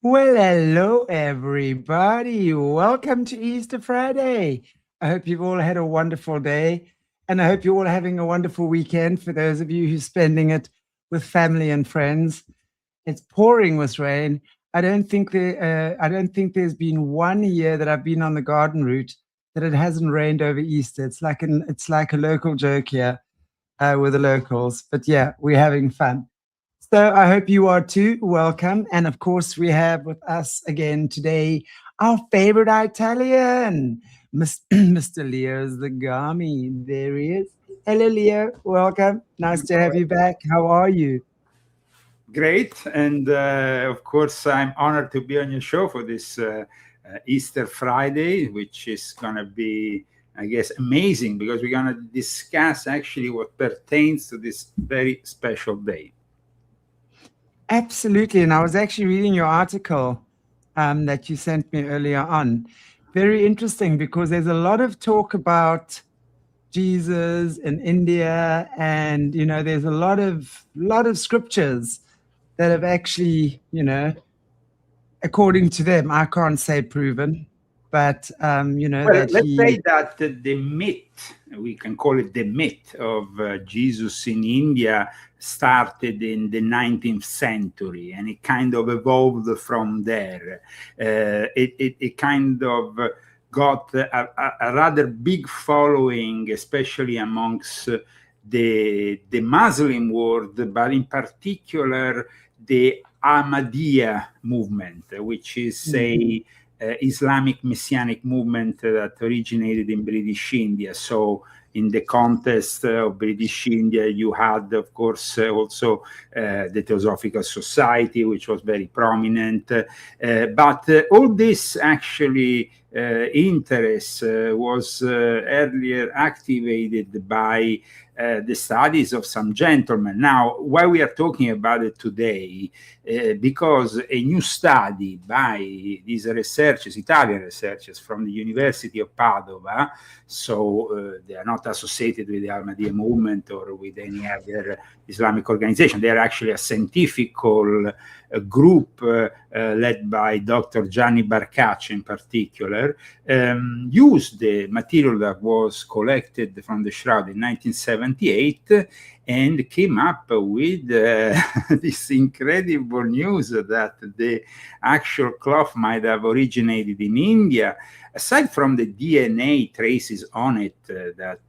Well, hello, everybody. Welcome to Easter Friday. I hope you've all had a wonderful day, and I hope you're all having a wonderful weekend for those of you who's spending it with family and friends. It's pouring with rain. I don't think there's been one year that I've been on the garden route that it hasn't rained over Easter. It's like a local joke here with the locals. But yeah, we're having fun. So I hope you are too. Welcome. And of course, we have with us again today our favorite Italian, Mr. Leo Zagami. There he is. Hello, Leo. Welcome. Nice to have you back. How are you? Great. And of course, I'm honored to be on your show for this Easter Friday, which is going to be, I guess, amazing because we're going to discuss actually what pertains to this very special day. Absolutely. And I was actually reading your article that you sent me earlier on. Very interesting because there's a lot of talk about Jesus in India, and there's a lot of scriptures that have actually, according to them, I can't say proven, but that Let's say he. that the myth, we can call it the myth of Jesus in India, started in the 19th century, and it kind of evolved from there. It kind of got a rather big following, especially amongst the Muslim world, but in particular the Ahmadiyya movement, which is a Islamic Messianic movement that originated in British India. So in the context of British India, you had, of course, also the Theosophical Society, which was very prominent. But all this actually interest was earlier activated by the studies of some gentlemen. Now, why we are talking about it today, because a new study by these researchers, Italian researchers from the University of Padova, so they are not associated with the Ahmadiyya movement or with any other Islamic organization. They are actually a scientific group led by Dr. Gianni Barcaccio in particular, used the material that was collected from the Shroud in 1978 and came up with this incredible news that the actual cloth might have originated in India. Aside from the DNA traces on it that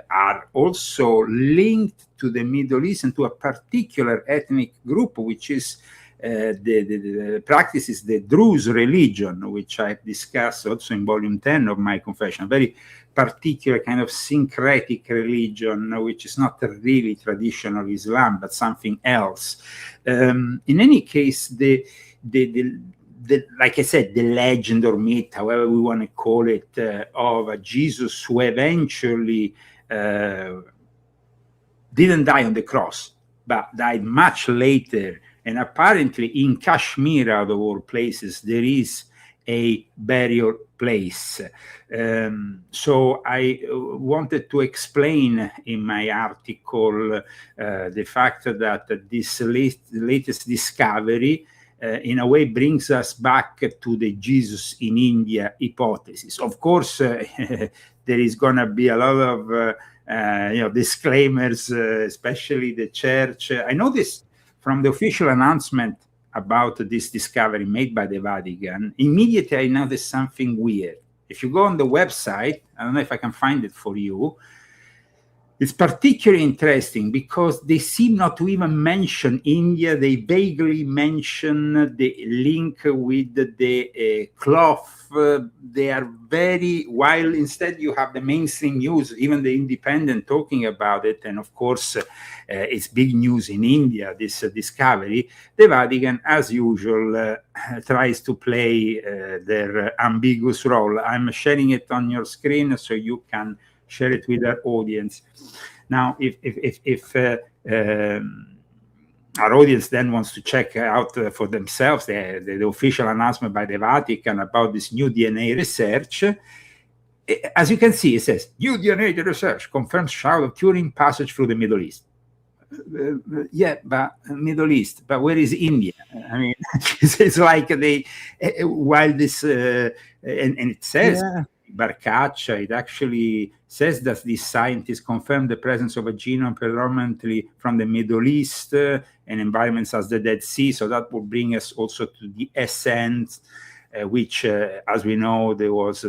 are also linked to the Middle East and to a particular ethnic group, which is the practices the Druze religion, which I've discussed also in volume 10 of my confession, a very particular kind of syncretic religion, which is not really traditional Islam, but something else. In any case, like I said, the legend or myth, however we want to call it, of a Jesus who eventually didn't die on the cross, but died much later. And apparently in Kashmir, out of all places, there is a burial place. So I wanted to explain in my article the fact that this latest discovery in a way brings us back to the Jesus in India hypothesis. Of course, there is going to be a lot of disclaimers, especially the church. I know this from the official announcement about this discovery made by the Vatican. Immediately I noticed something weird. If you go on the website, I don't know if I can find it for you, it's particularly interesting because they seem not to even mention India. They vaguely mention the link with the cloth. They are very, while instead you have the mainstream news, even the Independent talking about it. And of course, it's big news in India, this discovery. The Vatican, as usual, tries to play their ambiguous role. I'm sharing it on your screen so you can share it with our audience. Now, if our audience then wants to check out for themselves the official announcement by the Vatican about this new DNA research, as you can see, it says, new DNA research confirms Shroud of Turin passage through the Middle East. Yeah, but Middle East. But where is India? I mean, it's like they while this and it says Yeah. Barcaccia. It actually says that these scientists confirmed the presence of a genome predominantly from the Middle East and environments as the Dead Sea. So that will bring us also to the Essence, which, as we know, there was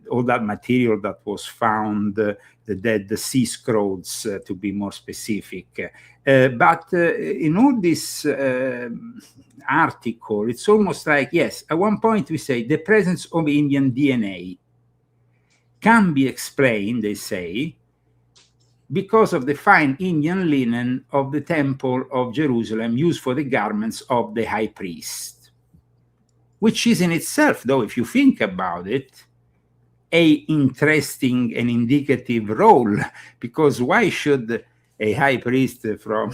all that material that was found, the Dead Sea Scrolls, to be more specific. But in all this article, it's almost like, yes, at one point we say the presence of Indian DNA can be explained, they say, because of the fine Indian linen of the Temple of Jerusalem used for the garments of the high priest, which is in itself, though, if you think about it, a interesting and indicative role, because why should a high priest from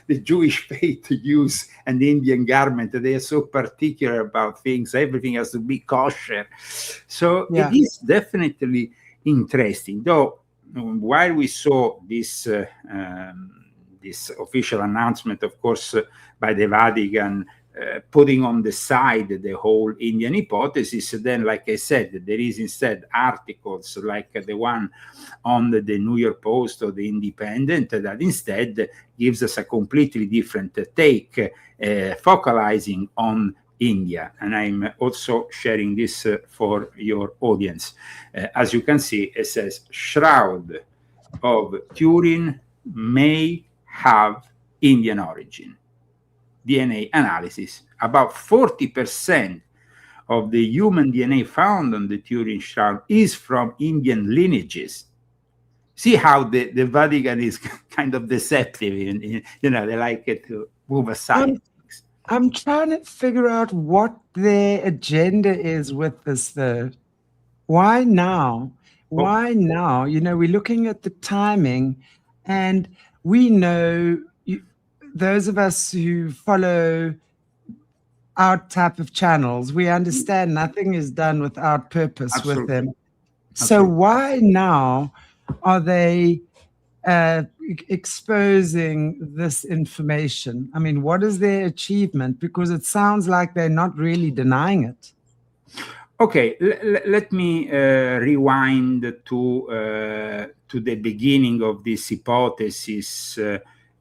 the Jewish faith use an Indian garment? They are so particular about things. Everything has to be kosher. So Yeah. it is definitely interesting. Though, while we saw this this official announcement, of course, by the Vatican, putting on the side the whole Indian hypothesis, then, like I said, there is instead articles like the one on the New York Post or the Independent that instead gives us a completely different take, focalizing on India. And I'm also sharing this for your audience. As you can see, it says Shroud of Turin may have Indian origin. DNA analysis. About 40% of the human DNA found on the Turin Shroud is from Indian lineages. See how the Vatican is kind of deceptive. They like it to move aside. I'm trying to figure out what their agenda is with this, though. Why now? Why now? We're looking at the timing, and we know, those of us who follow our type of channels, we understand nothing is done without purpose. Absolutely. With them. So Absolutely. why now are they exposing this information? I mean, what is their achievement? Because it sounds like they're not really denying it. Okay, let me rewind to the beginning of this hypothesis,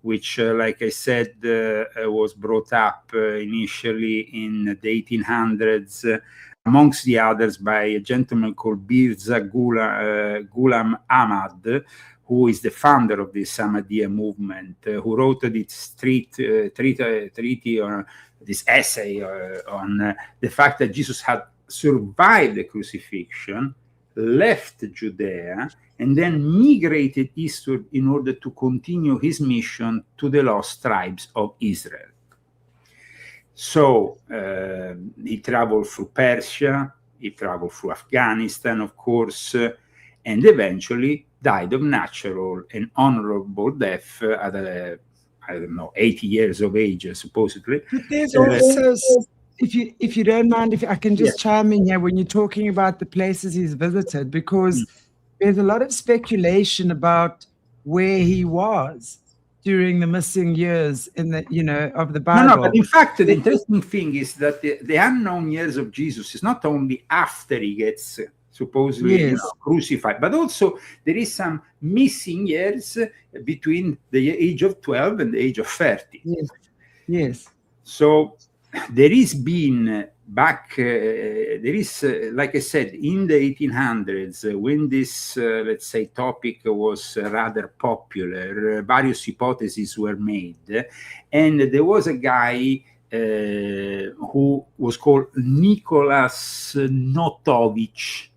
which, like I said, was brought up initially in the 1800s, amongst the others by a gentleman called Mirza Ghulam Ahmad, who is the founder of this Ahmadiyya movement, who wrote this treaty or this essay on the fact that Jesus had survived the crucifixion, left Judea, and then migrated eastward in order to continue his mission to the lost tribes of Israel. So he traveled through Persia, he traveled through Afghanistan, of course, and eventually died of natural and honorable death at I don't know, 80 years of age, supposedly. But there's also, if you don't mind, if I can just chime in here when you're talking about the places he's visited, because there's a lot of speculation about where he was during the missing years in the, of the Bible. No, but in fact, the interesting thing is that the unknown years of Jesus is not only after he gets supposedly crucified, but also there is some missing years between the age of 12 and the age of 30. Yes. So there is been back, there is, like I said, in the 1800s, when this, let's say, topic was rather popular, various hypotheses were made. And there was a guy who was called Nicholas Notovich.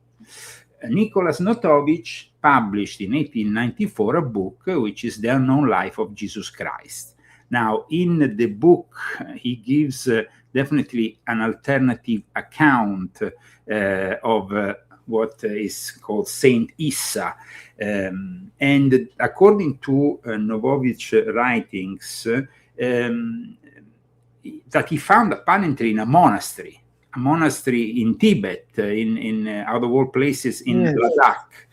Nicholas Notovich published in 1894 a book which is The Unknown Life of Jesus Christ. Now, in the book, he gives definitely an alternative account of what is called Saint Issa. And according to Novovich's writings, that he found apparently in a monastery in Tibet, in out of all places in Ladakh.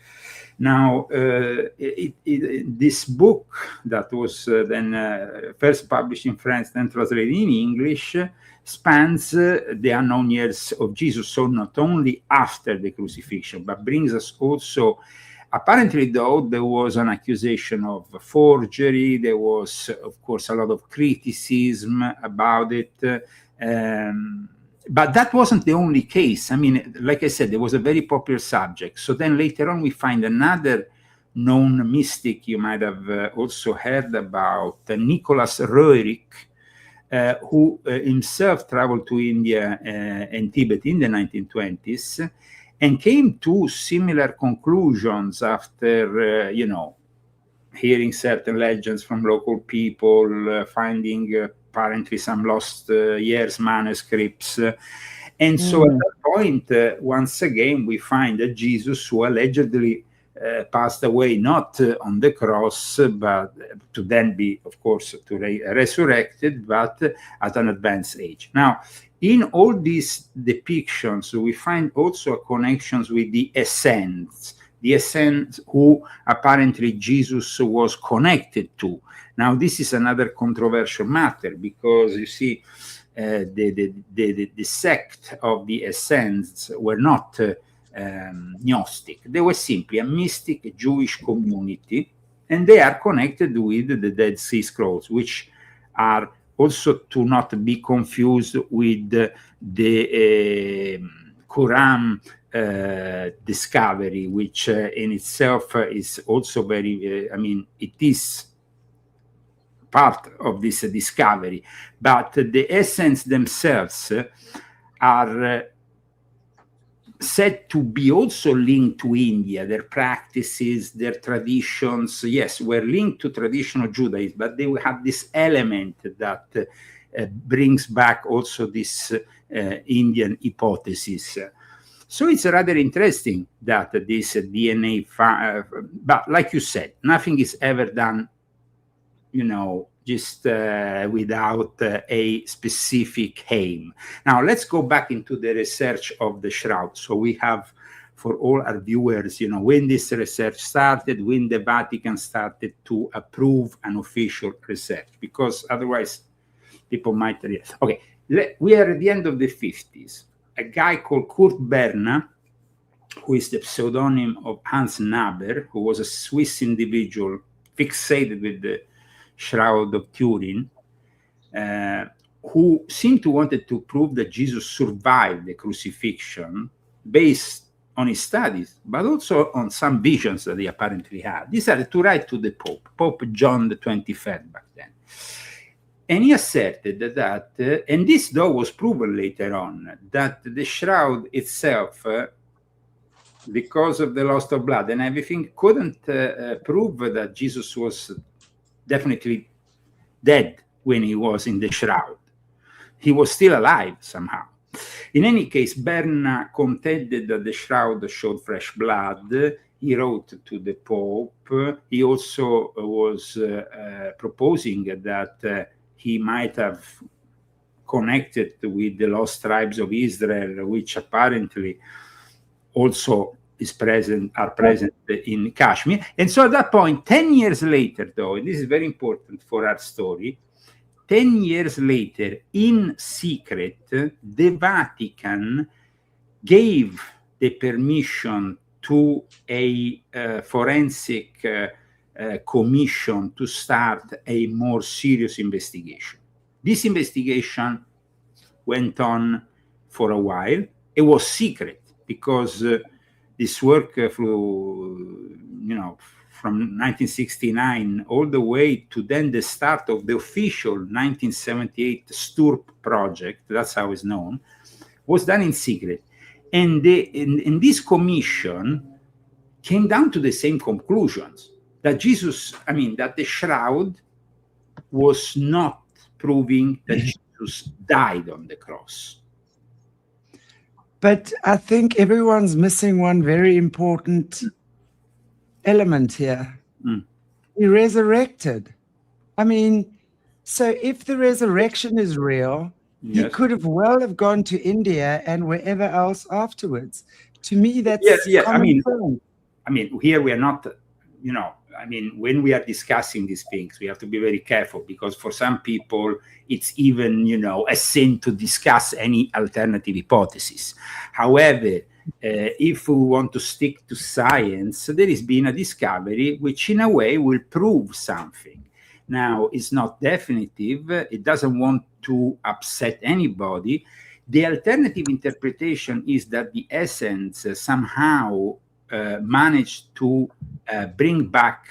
Now, this book that was then first published in French, then translated in English, spans the unknown years of Jesus. So not only after the crucifixion, but brings us also, apparently though, there was an accusation of forgery. There was, of course, a lot of criticism about it. But that wasn't the only case. I mean, like I said, it was a very popular subject. So then later on, we find another known mystic you might have also heard about, Nicholas Roerich, who himself traveled to India and Tibet in the 1920s and came to similar conclusions after, hearing certain legends from local people, finding apparently some lost years manuscripts. And so at that point, once again, we find that Jesus, who allegedly passed away not on the cross, but to then be, of course, resurrected, but at an advanced age. Now, in all these depictions, we find also connections with the essence who apparently Jesus was connected to. Now, this is another controversial matter because you see, the sect of the Essenes were not Gnostic. They were simply a mystic Jewish community, and they are connected with the Dead Sea Scrolls, which are also to not be confused with the Quran discovery, which in itself is also very, it is part of this discovery, but the Essenes themselves are said to be also linked to India. Their practices, their traditions, yes, were linked to traditional Judaism, but they have this element that brings back also this Indian hypothesis. So it's rather interesting that this DNA, but like you said, nothing is ever done, just without a specific aim. Now, let's go back into the research of the Shroud. So we have, for all our viewers, when this research started, when the Vatican started to approve an official research, because otherwise people might realize. Okay, we are at the end of the 50s. A guy called Kurt Berner, who is the pseudonym of Hans Naber, who was a Swiss individual fixated with the Shroud of Turin, who seemed to wanted to prove that Jesus survived the crucifixion based on his studies, but also on some visions that he apparently had. These are to write to the Pope John the 23rd back then. And he asserted that, and this though was proven later on, that the shroud itself, because of the loss of blood and everything, couldn't prove that Jesus was definitely dead when he was in the shroud. He was still alive somehow. In any case, Berna contended that the shroud showed fresh blood. He wrote to the Pope. He also was proposing that he might have connected with the lost tribes of Israel, which apparently also are present in Kashmir. And so at that point, 10 years later, though, and this is very important for our story, 10 years later, in secret, the Vatican gave the permission to a forensic commission to start a more serious investigation. This investigation went on for a while. It was secret because this work from 1969 all the way to then the start of the official 1978 Sturp project, that's how it's known, was done in secret. And this commission came down to the same conclusions, that that the shroud was not proving that Jesus died on the cross. But I think everyone's missing one very important element here. He resurrected. So if the resurrection is real, yes, he could have gone to India and wherever else afterwards. To me, that's common sense. I mean, here we are not, I mean, when we are discussing these things, we have to be very careful, because for some people, it's even, a sin to discuss any alternative hypothesis. However, if we want to stick to science, there has been a discovery which in a way will prove something. Now, it's not definitive. It doesn't want to upset anybody. The alternative interpretation is that the essence somehow managed to bring back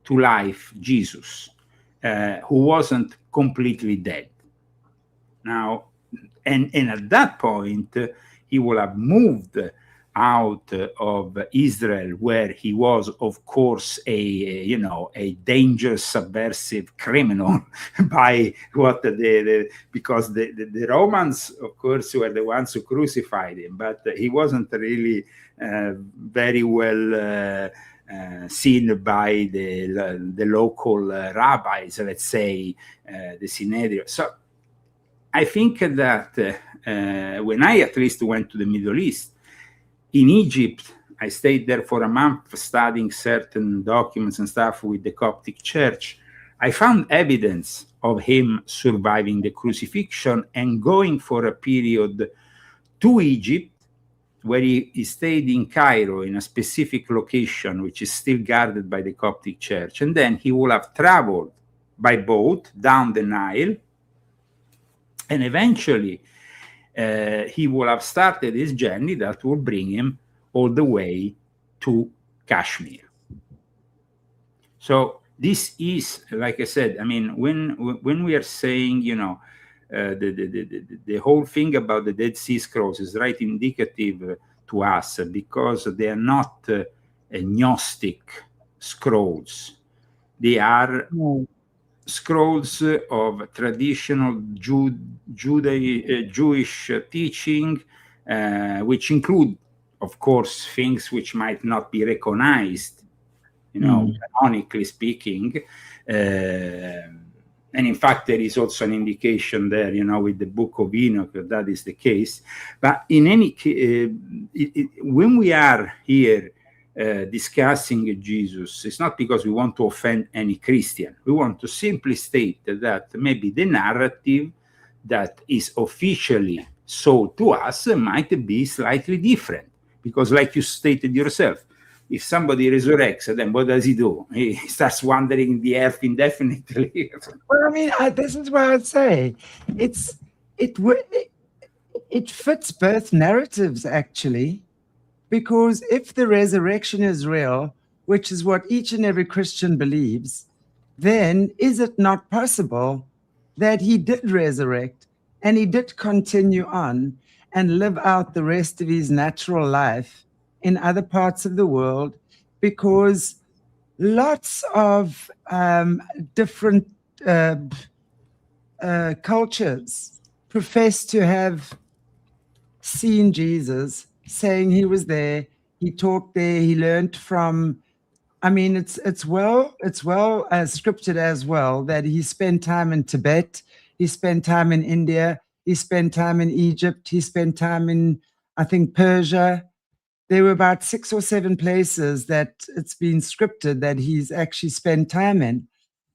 to life Jesus, who wasn't completely dead. Now, and at that point, he will have moved out of Israel, where he was, of course, a dangerous, subversive criminal by what because the Romans, of course, were the ones who crucified him, but he wasn't really very well seen by the local rabbis, let's say, the Synedrion. So I think that when I at least went to the Middle East, in Egypt, I stayed there for a month studying certain documents and stuff with the Coptic Church. I found evidence of him surviving the crucifixion and going for a period to Egypt, where he stayed in Cairo in a specific location, which is still guarded by the Coptic Church. And then he will have traveled by boat down the Nile, and eventually he will have started his journey that will bring him all the way to Kashmir. So this is, like I said, I mean, when we are saying, the whole thing about the Dead Sea Scrolls is right indicative to us, because they are not Gnostic scrolls. They are scrolls of traditional Jewish teaching, which include, of course, things which might not be recognized, canonically speaking. And in fact, there is also an indication there, with the Book of Enoch, that is the case. But in any case, when we are here discussing Jesus, it's not because we want to offend any Christian. We want to simply state that maybe the narrative that is officially sold to us might be slightly different. Because like you stated yourself, if somebody resurrects, then what does he do? He starts wandering the earth indefinitely. Well, I mean, this is what I'd say. It fits both narratives, actually, because if the resurrection is real, which is what each and every Christian believes, then is it not possible that he did resurrect and he did continue on and live out the rest of his natural life in other parts of the world? Because lots of different cultures profess to have seen Jesus, saying he was there, he taught there, he learned from. I mean, it's well scripted as well that he spent time in Tibet, he spent time in India, he spent time in Egypt, he spent time in, I think, Persia. There were about 6 or 7 places that it's been scripted that he's actually spent time in.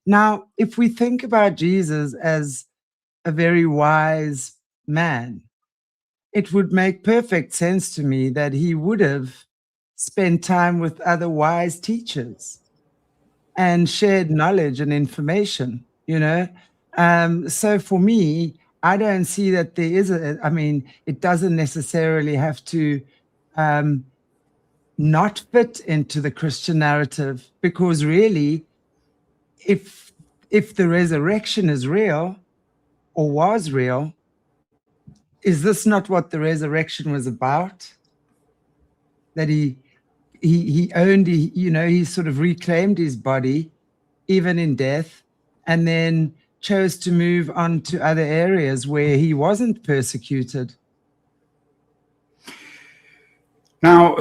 Now, if we think about Jesus as a very wise man, it would make perfect sense to me that he would have spent time with other wise teachers and shared knowledge and information, So for me, I don't see that there is it doesn't necessarily have to not fit into the Christian narrative, because really, if the resurrection is real or was real, is this not what the resurrection was about? That he owned, he sort of reclaimed his body even in death, and then chose to move on to other areas where he wasn't persecuted. Now,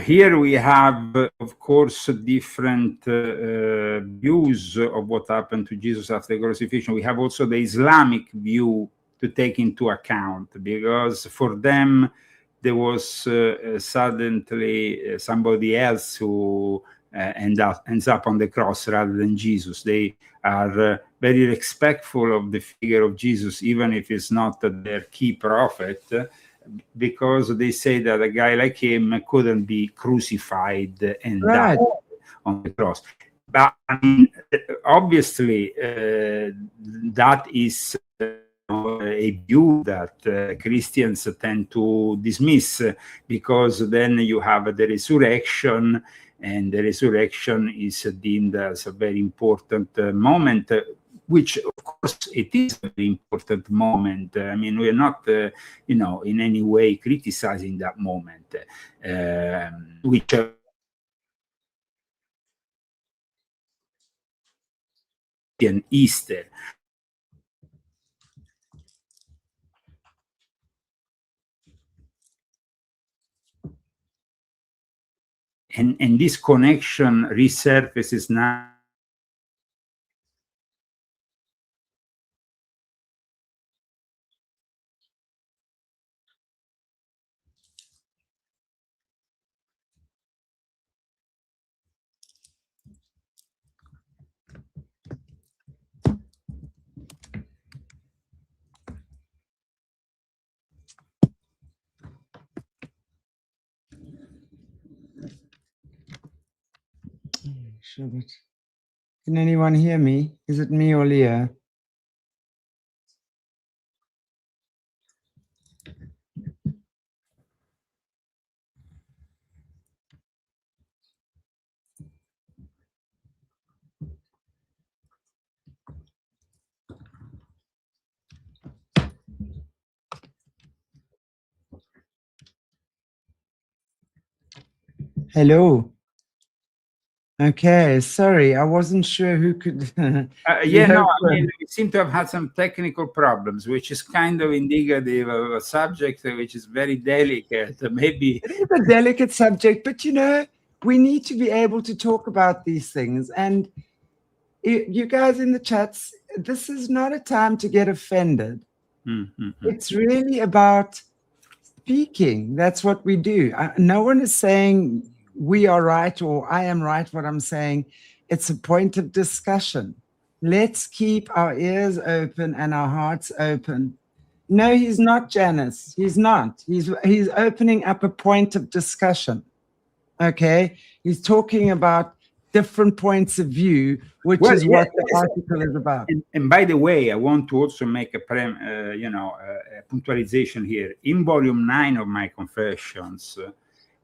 here we have, of course, different views of what happened to Jesus after the crucifixion. We have also the Islamic view to take into account, because for them, there was suddenly somebody else who ends up on the cross rather than Jesus. They are very respectful of the figure of Jesus, even if it's not their key prophet, because they say that a guy like him couldn't be crucified and die on the cross. But I mean, obviously, that is a view that Christians tend to dismiss, because then you have the resurrection, and the resurrection is deemed as a very important moment, which of course it is a very important moment. I mean, we're not, in any way criticizing that moment, which and Easter. And this connection resurfaces now. Sure, but can anyone hear me? Is it me or Leo? Hello. Okay, sorry, I wasn't sure who could. Yeah, no, I mean, we seem to have had some technical problems, which is kind of indicative of a subject which is very delicate. Maybe it is a delicate subject, but we need to be able to talk about these things. And you guys in the chats, this is not a time to get offended. It's really about speaking. That's what we do. No one is saying we are right or I am right what I'm saying. It's a point of discussion. Let's keep our ears open and our hearts open. No, he's not, Janice. He's not. He's opening up a point of discussion. Okay? He's talking about different points of view, which is what the article is about. And by the way, I want to also make a punctualization here. In volume 9 of my Confessions,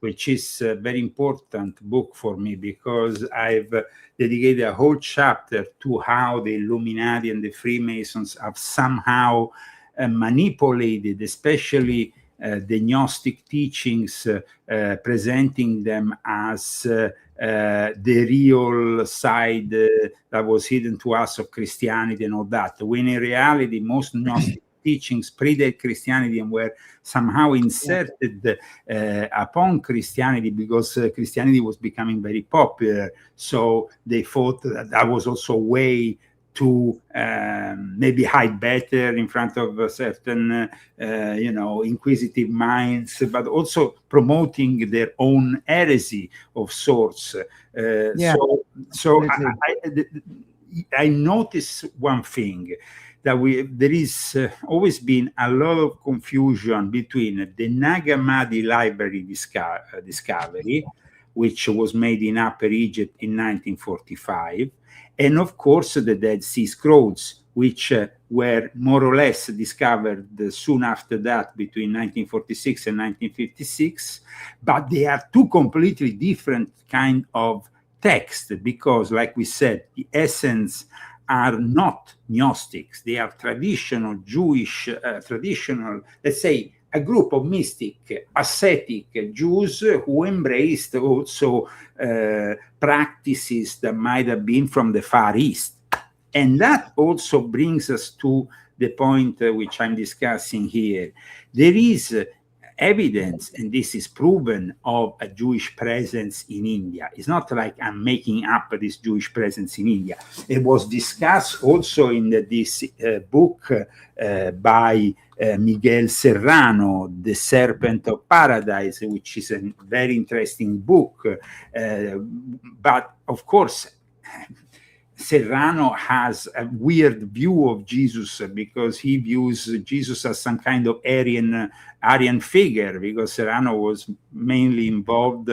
which is a very important book for me, because I've dedicated a whole chapter to how the Illuminati and the Freemasons have somehow manipulated, especially the Gnostic teachings, presenting them as the real side that was hidden to us of Christianity and all that, when in reality most Gnostic teachings predate Christianity and were somehow inserted upon Christianity, because Christianity was becoming very popular. So they thought that was also a way to maybe hide better in front of certain, inquisitive minds, but also promoting their own heresy of sorts. So I noticed one thing, that there is always been a lot of confusion between the Nag Hammadi library discovery, which was made in Upper Egypt in 1945, and of course the Dead Sea Scrolls, which were more or less discovered soon after that, between 1946 and 1956. But they are two completely different kind of texts, because, like we said, the essence are not Gnostics. They are traditional Jewish, let's say, a group of mystic, ascetic Jews who embraced also practices that might have been from the Far East. And that also brings us to the point which I'm discussing here. There is evidence, and this is proven, of a Jewish presence in India. It's not like I'm making up this Jewish presence in India. It was discussed also in this book by Miguel Serrano, The Serpent of Paradise, which is a very interesting book. But of course, Serrano has a weird view of Jesus because he views Jesus as some kind of Aryan figure, because Serrano was mainly involved,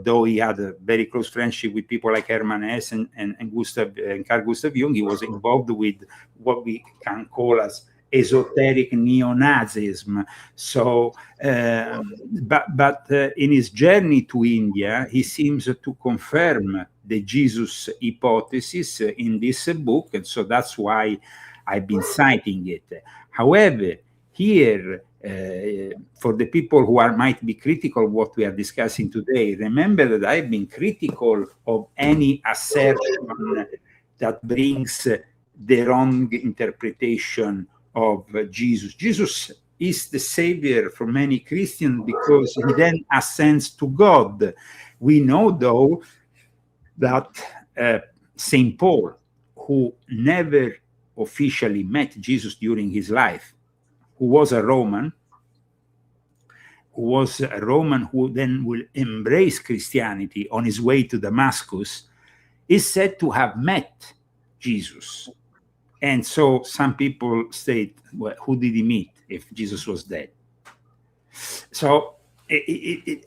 though he had a very close friendship with people like Hermann Hesse and Carl Gustav Jung. He was involved with what we can call as esoteric neo-Nazism. So, but in his journey to India, he seems to confirm the Jesus hypothesis in this book, and so that's why I've been citing it. However, here, for the people who might be critical of what we are discussing today, remember that I've been critical of any assertion that brings the wrong interpretation of Jesus. Jesus is the savior for many Christians because he then ascends to God. We know, though, that St. Paul, who never officially met Jesus during his life, who was a Roman who then will embrace Christianity on his way to Damascus, is said to have met Jesus. And so some people state, well, who did he meet if Jesus was dead? So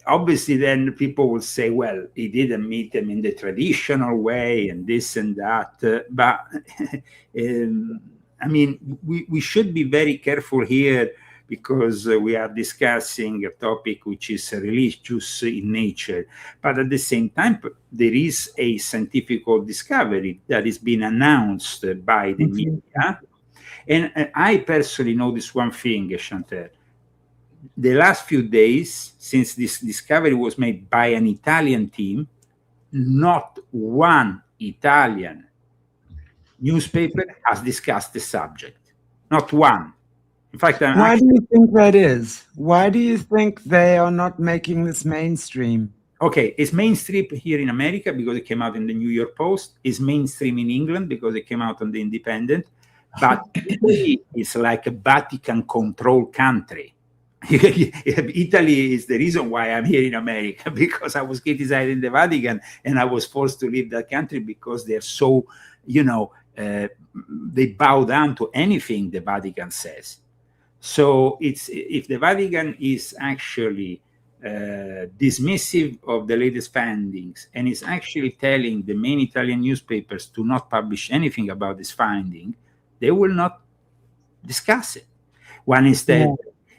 obviously then people will say, well, he didn't meet him in the traditional way and this and that. But I mean, we should be very careful here, because we are discussing a topic which is religious in nature. But at the same time, there is a scientific discovery that is being announced by the media. And I personally noticed one thing, Chantelle. The last few days, since this discovery was made by an Italian team, not one Italian newspaper has discussed the subject. Not one. In fact, why do you think that is? Why do you think they are not making this mainstream? Okay, it's mainstream here in America because it came out in the New York Post. It's mainstream in England because it came out on the Independent. But Italy is like a Vatican-controlled country. Italy is the reason why I'm here in America, because I was criticized in the Vatican and I was forced to leave that country because they're so, they bow down to anything the Vatican says. So if the Vatican is actually dismissive of the latest findings and is actually telling the main Italian newspapers to not publish anything about this finding, they will not discuss it. One instead,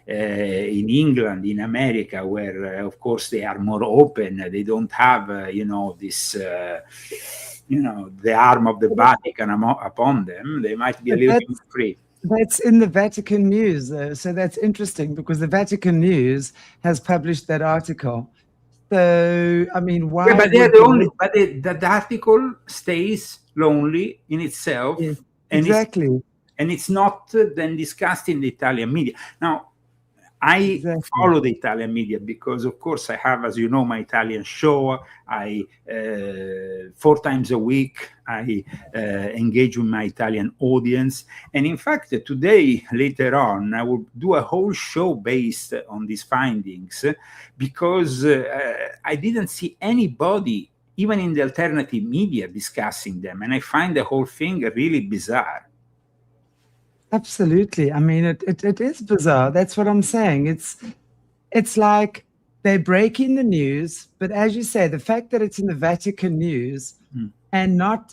in England, in America, where of course they are more open, they don't have this the arm of the Vatican upon them. They might be a little bit free. That's in the Vatican News, though. So that's interesting because the Vatican News has published that article. So, I mean, why? Yeah, but they're the only. But the article stays lonely in itself, yes, and exactly. It's not then discussed in the Italian media. Now, I follow the Italian media because, of course, I have, as you know, my Italian show. I 4 times a week I engage with my Italian audience, and in fact, today later on I will do a whole show based on these findings because I didn't see anybody, even in the alternative media, discussing them, and I find the whole thing really bizarre. Absolutely. I mean, it is bizarre. That's what I'm saying. It's like they're breaking the news, but as you say, the fact that it's in the Vatican News and not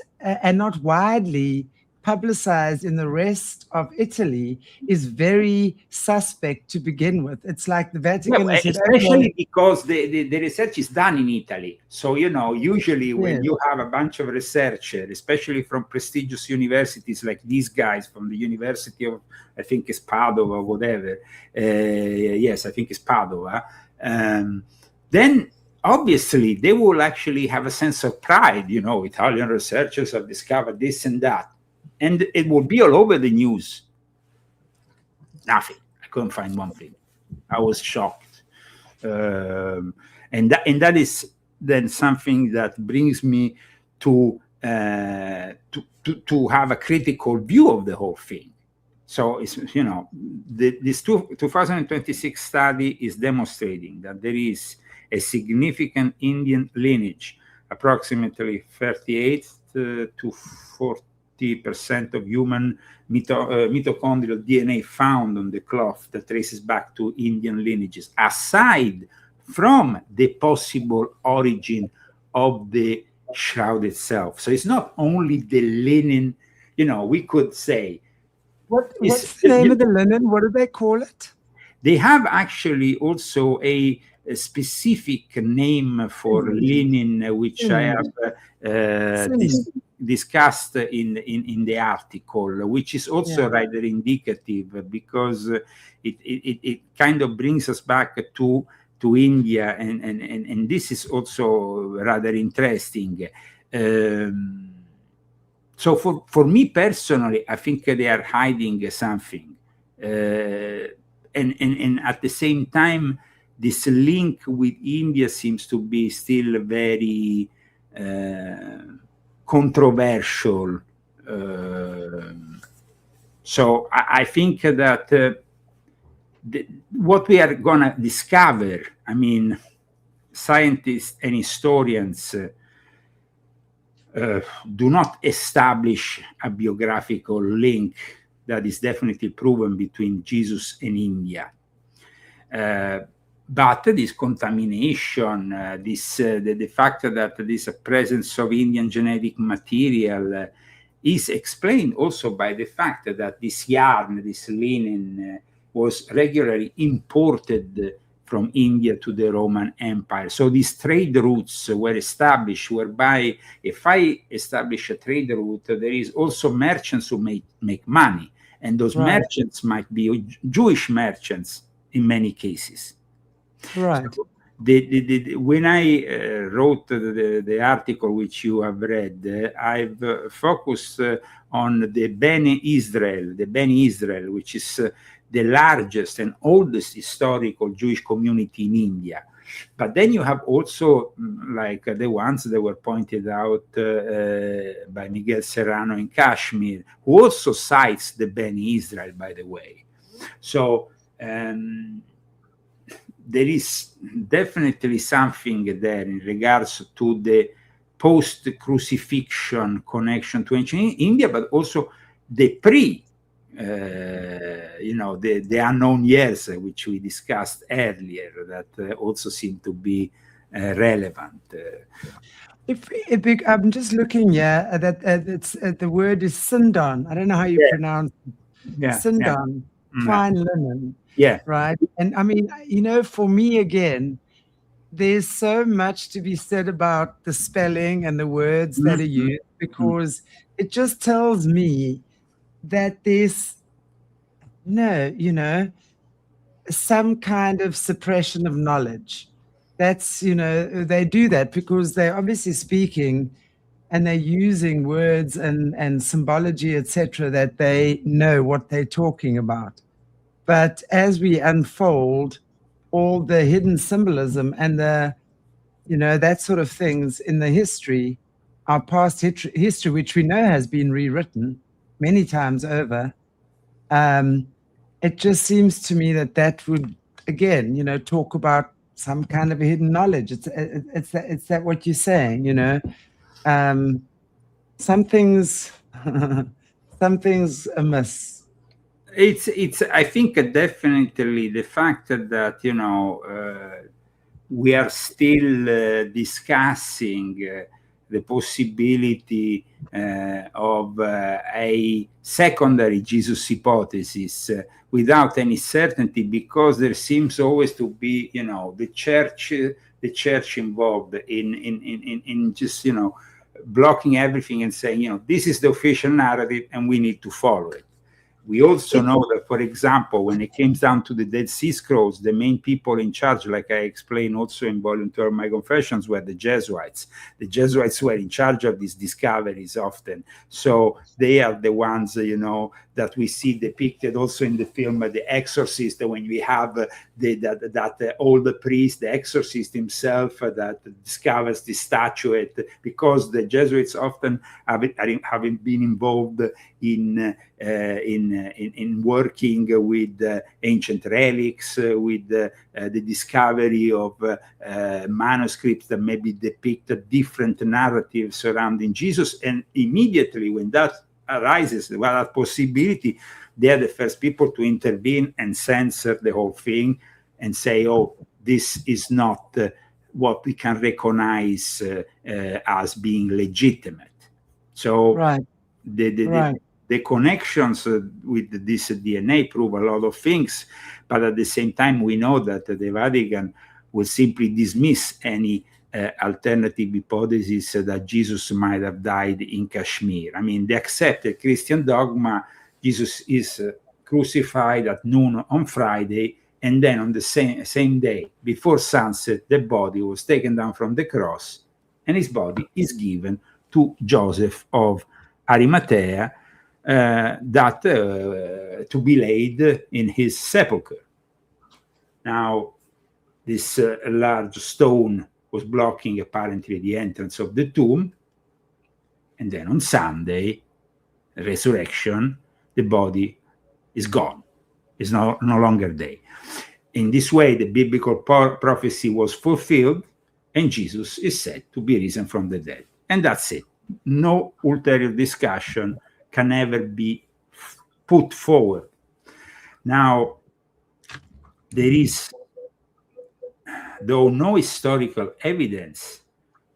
widely publicized in the rest of Italy is very suspect to begin with. It's like the Vatican, especially because the research is done in Italy. So usually when you have a bunch of researchers, especially from prestigious universities like these guys from the University of, I think it's Padova or whatever. Yes, I think it's Padova. Then obviously they will actually have a sense of pride. Italian researchers have discovered this and that. And it will be all over the news. Nothing. I couldn't find one thing. I was shocked. And that is then something that brings me to have a critical view of the whole thing. So it's, this 2026 study is demonstrating that there is a significant Indian lineage, approximately 38 to 40% of human mitochondrial DNA found on the cloth that traces back to Indian lineages, aside from the possible origin of the shroud itself. So it's not only the linen, we could say. What's the name of the linen? What do they call it? They have actually also a specific name for linen, which I have discussed in the article, which is also rather indicative, because it kind of brings us back to India, and this is also rather interesting. So for me personally, I think they are hiding something, and at the same time, this link with India seems to be still very controversial. So I think that what we are going to discover, I mean, scientists and historians do not establish a biographical link that is definitely proven between Jesus and India. But this contamination, the fact that this presence of Indian genetic material is explained also by the fact that this yarn, this linen, was regularly imported from India to the Roman Empire. So these trade routes were established, whereby if I establish a trade route, there is also merchants who make money. And those merchants might be Jewish merchants in many cases. Right. So when I wrote the article which you have read, I've focused on the Bene Israel, which is the largest and oldest historical Jewish community in India. But then you have also like the ones that were pointed out by Miguel Serrano in Kashmir, who also cites the Bene Israel, by the way. So there is definitely something there in regards to the post-crucifixion connection to ancient India, but also the the unknown years, which we discussed earlier, that also seem to be relevant. I'm just looking that the word is sindan. I don't know how you pronounce it. Sindan, fine linen. Yeah. Right. And I mean, for me, again, there's so much to be said about the spelling and the words that are used, because it just tells me that there's some kind of suppression of knowledge. That's, they do that because they're obviously speaking and they're using words and symbology, etc., that they know what they're talking about. But as we unfold all the hidden symbolism and that sort of things in the history, our past history, which we know has been rewritten many times over, it just seems to me that would, again, talk about some kind of hidden knowledge. It's that what you're saying, something's amiss. It's I think definitely the fact that we are still discussing the possibility of a secondary Jesus hypothesis without any certainty, because there seems always to be the church involved in just blocking everything and saying this is the official narrative and we need to follow it. We also know that, for example, when it comes down to the Dead Sea Scrolls, the main people in charge, like I explained also in volume 2 of my Confessions, were the Jesuits. The Jesuits were in charge of these discoveries often. So they are the ones, that we see depicted also in the film The Exorcist, when we have that old priest, the exorcist himself, that discovers the statuette, because the Jesuits often having been involved in working with ancient relics, with the discovery of manuscripts that maybe depict different narratives surrounding Jesus. And immediately when that arises, that possibility, they are the first people to intervene and censor the whole thing and say, oh, this is not what we can recognize as being legitimate. So right. The connections with this DNA prove a lot of things, but at the same time, we know that the Vatican will simply dismiss any alternative hypothesis that Jesus might have died in Kashmir. I mean, the accepted Christian dogma, Jesus is crucified at noon on Friday, and then on the same day, before sunset, the body was taken down from the cross, and his body is given to Joseph of Arimathea, to be laid in his sepulchre. Now, this large stone was blocking apparently the entrance of the tomb, and then on Sunday, resurrection, the body is gone. It's no longer there. In this way, the biblical prophecy was fulfilled, and Jesus is said to be risen from the dead. And that's it. No ulterior discussion can ever be put forward. Now, there is, though, no historical evidence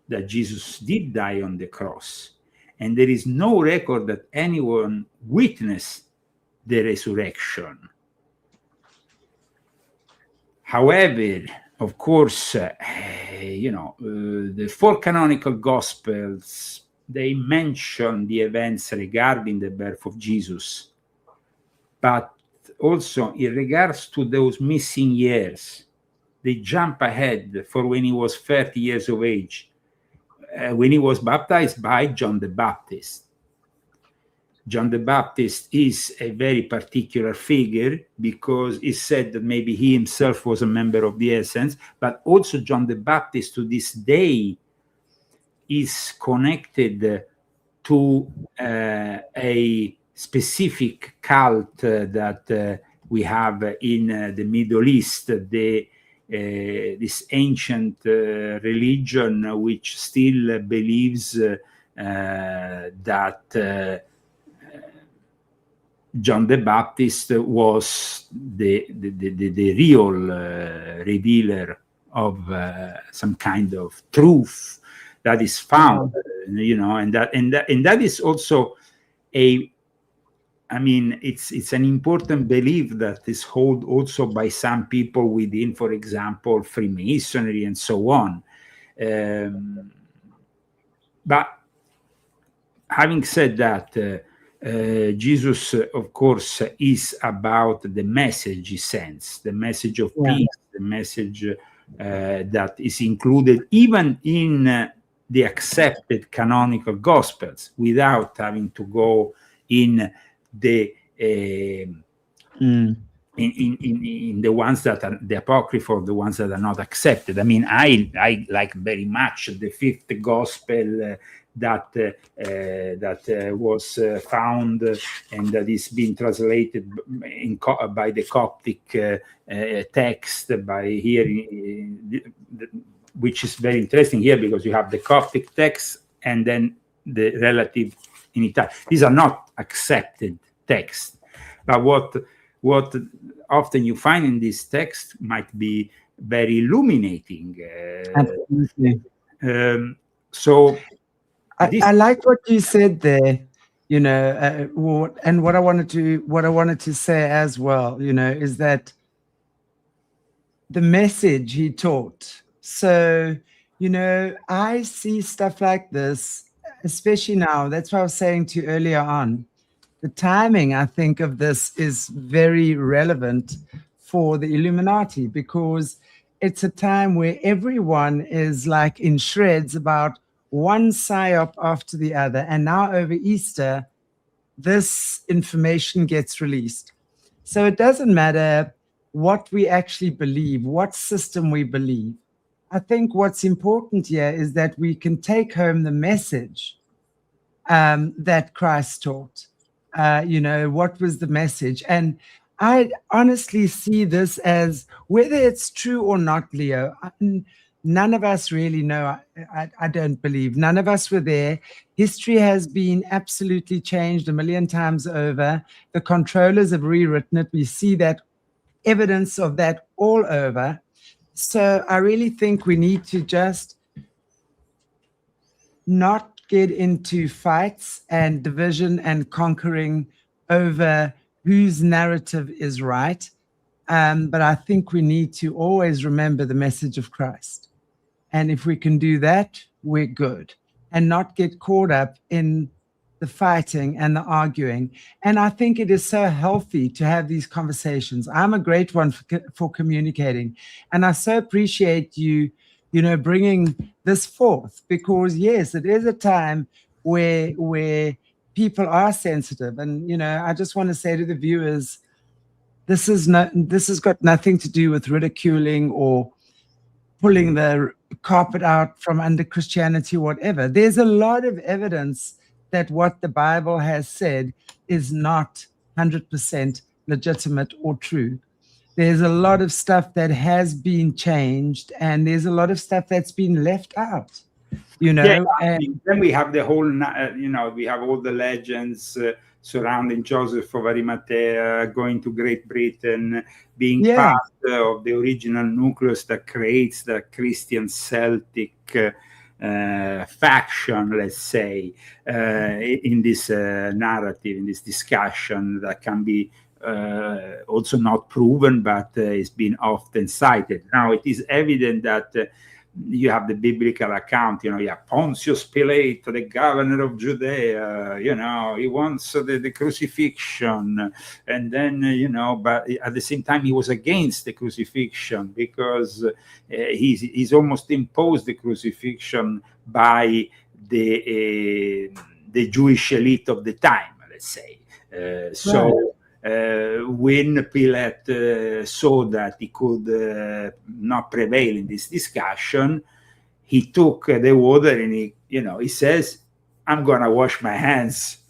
that Jesus did die on the cross, and there is no record that anyone witnessed the resurrection. However, of course, the four canonical Gospels, they mention the events regarding the birth of Jesus, but also in regards to those missing years, they jump ahead for when he was 30 years of age, when he was baptized by John the Baptist. John the Baptist is a very particular figure because it's said that maybe he himself was a member of the Essence, but also John the Baptist to this day is connected to a specific cult that we have in the Middle East, this ancient religion which still believes that John the Baptist was the real revealer of some kind of truth that is found, and that is also it's an important belief that is held also by some people within, for example, Freemasonry and so on. But having said that, Jesus, of course, is about the message he sends, the message of peace, the message that is included even in the accepted canonical Gospels, without having to go in the in the ones that are the apocryphal, the ones that are not accepted. I mean, I like very much the fifth Gospel that was found and that is being translated by the Coptic text by here, which is very interesting here because you have the Coptic text and then the relative in Italian. These are not accepted texts, but what often you find in this text might be very illuminating. Absolutely. So I like what you said there, and what I wanted to say as well, is that the message he taught. So, I see stuff like this, especially now. That's what I was saying to you earlier on, the timing, I think, of this is very relevant for the Illuminati, because it's a time where everyone is like in shreds about one psyop after the other. And now over Easter, this information gets released. So it doesn't matter what we actually believe, what system we believe. I think what's important here is that we can take home the message that Christ taught. What was the message? And I honestly see this as, whether it's true or not, Leo, none of us really know. I don't believe. None of us were there. History has been absolutely changed a million times over. The controllers have rewritten it. We see that evidence of that all over. So I really think we need to just not get into fights and division and conquering over whose narrative is right. But I think we need to always remember the message of Christ. And if we can do that, we're good, and not get caught up in the fighting and the arguing. And I think it is so healthy to have these conversations. I'm a great one for communicating. And I so appreciate you bringing this forth, because yes, it is a time where people are sensitive. And, I just want to say to the viewers, this has got nothing to do with ridiculing or pulling the carpet out from under Christianity, whatever. There's a lot of evidence that what the Bible has said is not 100% legitimate or true. There's a lot of stuff that has been changed, and there's a lot of stuff that's been left out. And then we have the whole, we have all the legends surrounding Joseph of Arimathea, going to Great Britain, being part of the original nucleus that creates the Christian Celtic faction, let's say, in this narrative, in this discussion that can be also not proven, but it's been often cited. Now, it is evident that you have the biblical account, you have Pontius Pilate, the governor of Judea, he wants the crucifixion. And then, but at the same time, he was against the crucifixion, because he's almost imposed the crucifixion by the Jewish elite of the time, let's say. When Pilate saw that he could not prevail in this discussion, he took the water and he says, "I'm gonna wash my hands."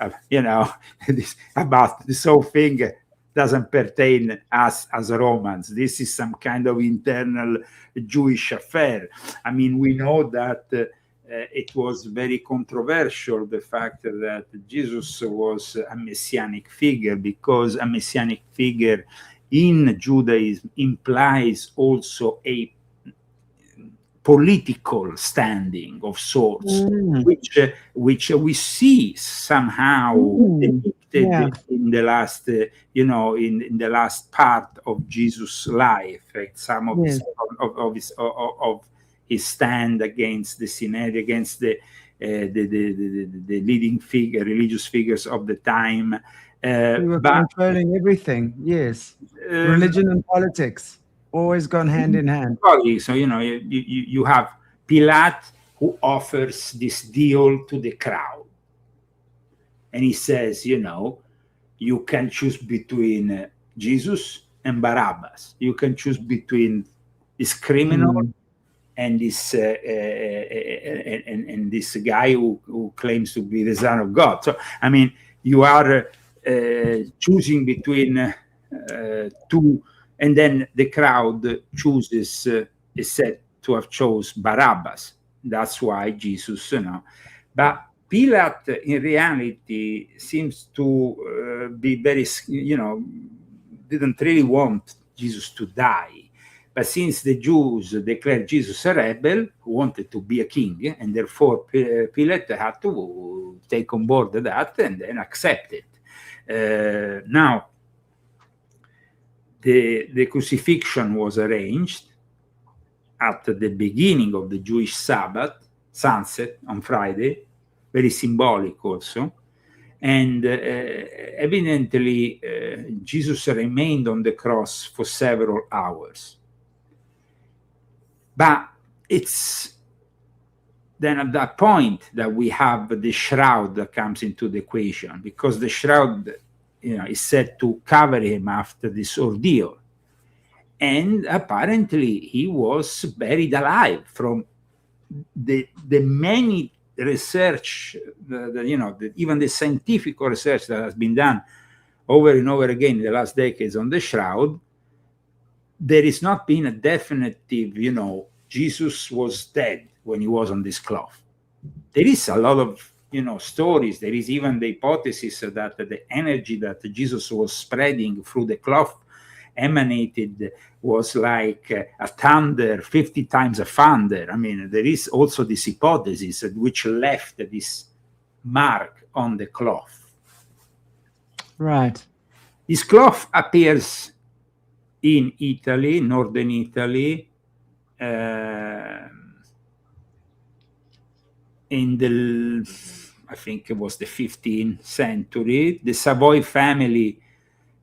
About this whole thing doesn't pertain us as Romans. This is some kind of internal Jewish affair. I mean, we know that it was very controversial, the fact that Jesus was a messianic figure, because a messianic figure in Judaism implies also a political standing of sorts, which we see somehow depicted in the last, in the last part of Jesus' life, some of his stand against the Synod, against the leading religious figures of the time. They were controlling everything. Yes, religion and politics always gone hand in hand. So you have Pilate, who offers this deal to the crowd, and he says, you can choose between Jesus and Barabbas. You can choose between this criminal and this and this guy who claims to be the Son of God. So I mean, you are choosing between two, and then the crowd chooses is said to have chose Barabbas. That's why Jesus, but Pilate in reality seems to be very, didn't really want Jesus to die. But since the Jews declared Jesus a rebel who wanted to be a king, and therefore Pilate had to take on board that and then accept it. Now, the crucifixion was arranged at the beginning of the Jewish Sabbath, sunset on Friday, very symbolic also. And evidently, Jesus remained on the cross for several hours. But it's then at that point that we have the shroud that comes into the equation, because the shroud, is said to cover him after this ordeal. And apparently he was buried alive. From the many research, even the scientific research that has been done over and over again in the last decades on the shroud, there has not been a definitive, Jesus was dead when he was on this cloth. There is a lot of, stories. There is even the hypothesis that the energy that Jesus was spreading through the cloth emanated was like a thunder, 50 times a thunder. I mean, there is also this hypothesis which left this mark on the cloth. Right. This cloth appears in Italy, northern Italy, in the, I think it was the 15th century. The Savoy family,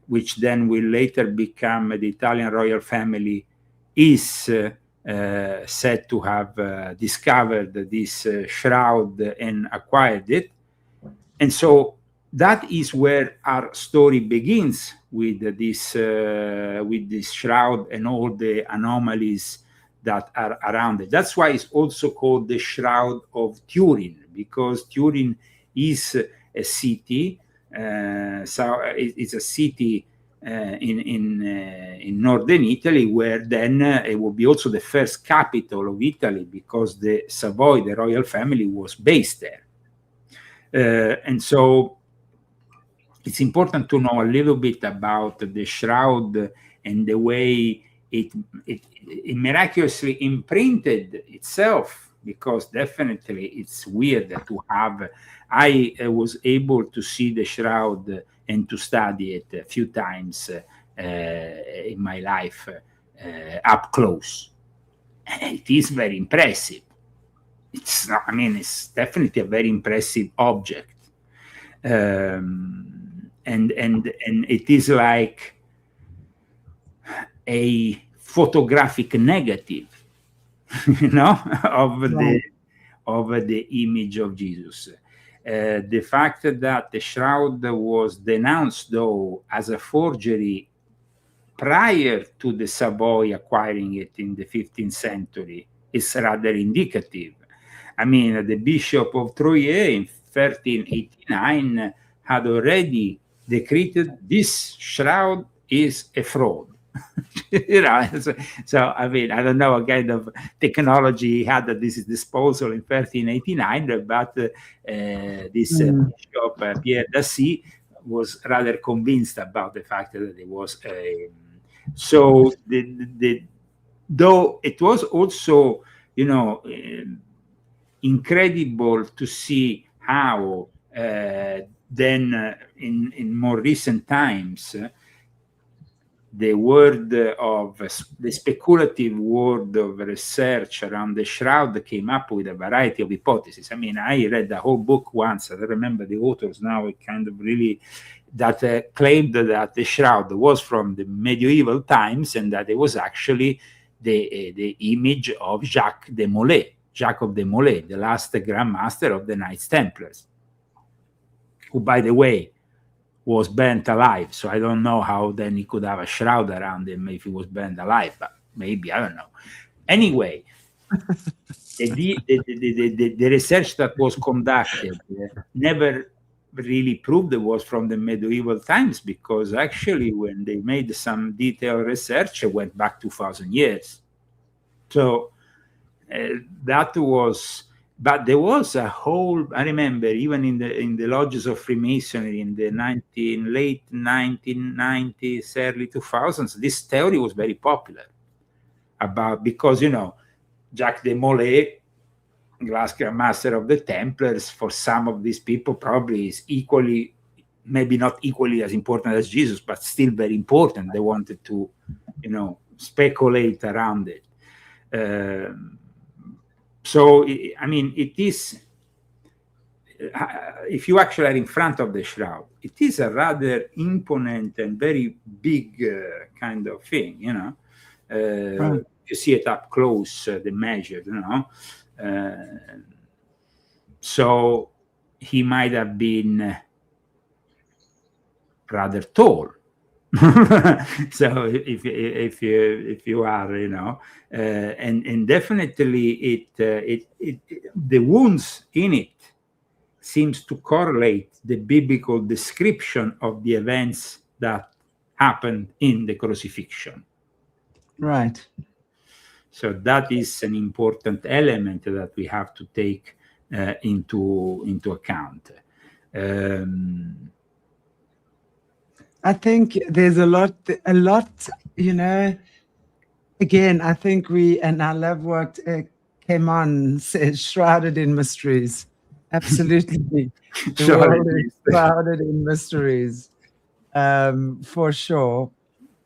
which then will later become the Italian royal family, is said to have discovered this shroud and acquired it. And so that is where our story begins, with this shroud and all the anomalies that are around it. That's why it's also called the Shroud of Turin, because Turin is a city. So it's a city in northern Italy, where then it will be also the first capital of Italy, because the Savoy, the royal family, was based there. And so it's important to know a little bit about the shroud and the way it miraculously imprinted itself, because definitely it's weird to have. I was able to see the shroud and to study it a few times in my life up close. It is very impressive. It's not, I mean, it's definitely a very impressive object. And it is like a photographic negative, of the image of Jesus. The fact that the shroud was denounced, though, as a forgery prior to the Savoy acquiring it in the 15th century is rather indicative. I mean, the Bishop of Troyes in 1389 had already decreed this shroud is a fraud. So I mean, I don't know what kind of technology he had at his disposal in 1389, but this Bishop Pierre d'Assy was rather convinced about the fact that it was so. Though it was also, incredible to see how then in more recent times the speculative world of research around the shroud came up with a variety of hypotheses. I mean, I read the whole book once. I don't remember the authors now. It kind of really that claimed that the shroud was from the medieval times, and that it was actually the image of Jacques de Molay, the last Grand Master of the Knights Templars, who, by the way, was burnt alive. So I don't know how then he could have a shroud around him if he was burnt alive, but maybe, I don't know. Anyway, the research that was conducted never really proved it was from the medieval times, because actually when they made some detailed research, it went back 2,000 years. So that was... But there was a whole, I remember, even in the lodges of Freemasonry in the late 1990s, early 2000s, this theory was very popular because, Jacques de Molay, last Grand Master of the Templars, for some of these people probably is equally, maybe not equally as important as Jesus, but still very important. They wanted to, speculate around it. So, I mean, it is if you actually are in front of the shroud, it is a rather imponent and very big kind of thing, you know. Right. You see it up close, the measure, you know. So he might have been rather tall. So if you are, you know, and definitely the wounds in it seems to correlate the biblical description of the events that happened in the crucifixion. Right. So that is an important element that we have to take into account. I think there's a lot, you know, again, I think and I love what came on, says shrouded in mysteries. Absolutely. The world is shrouded in mysteries, for sure.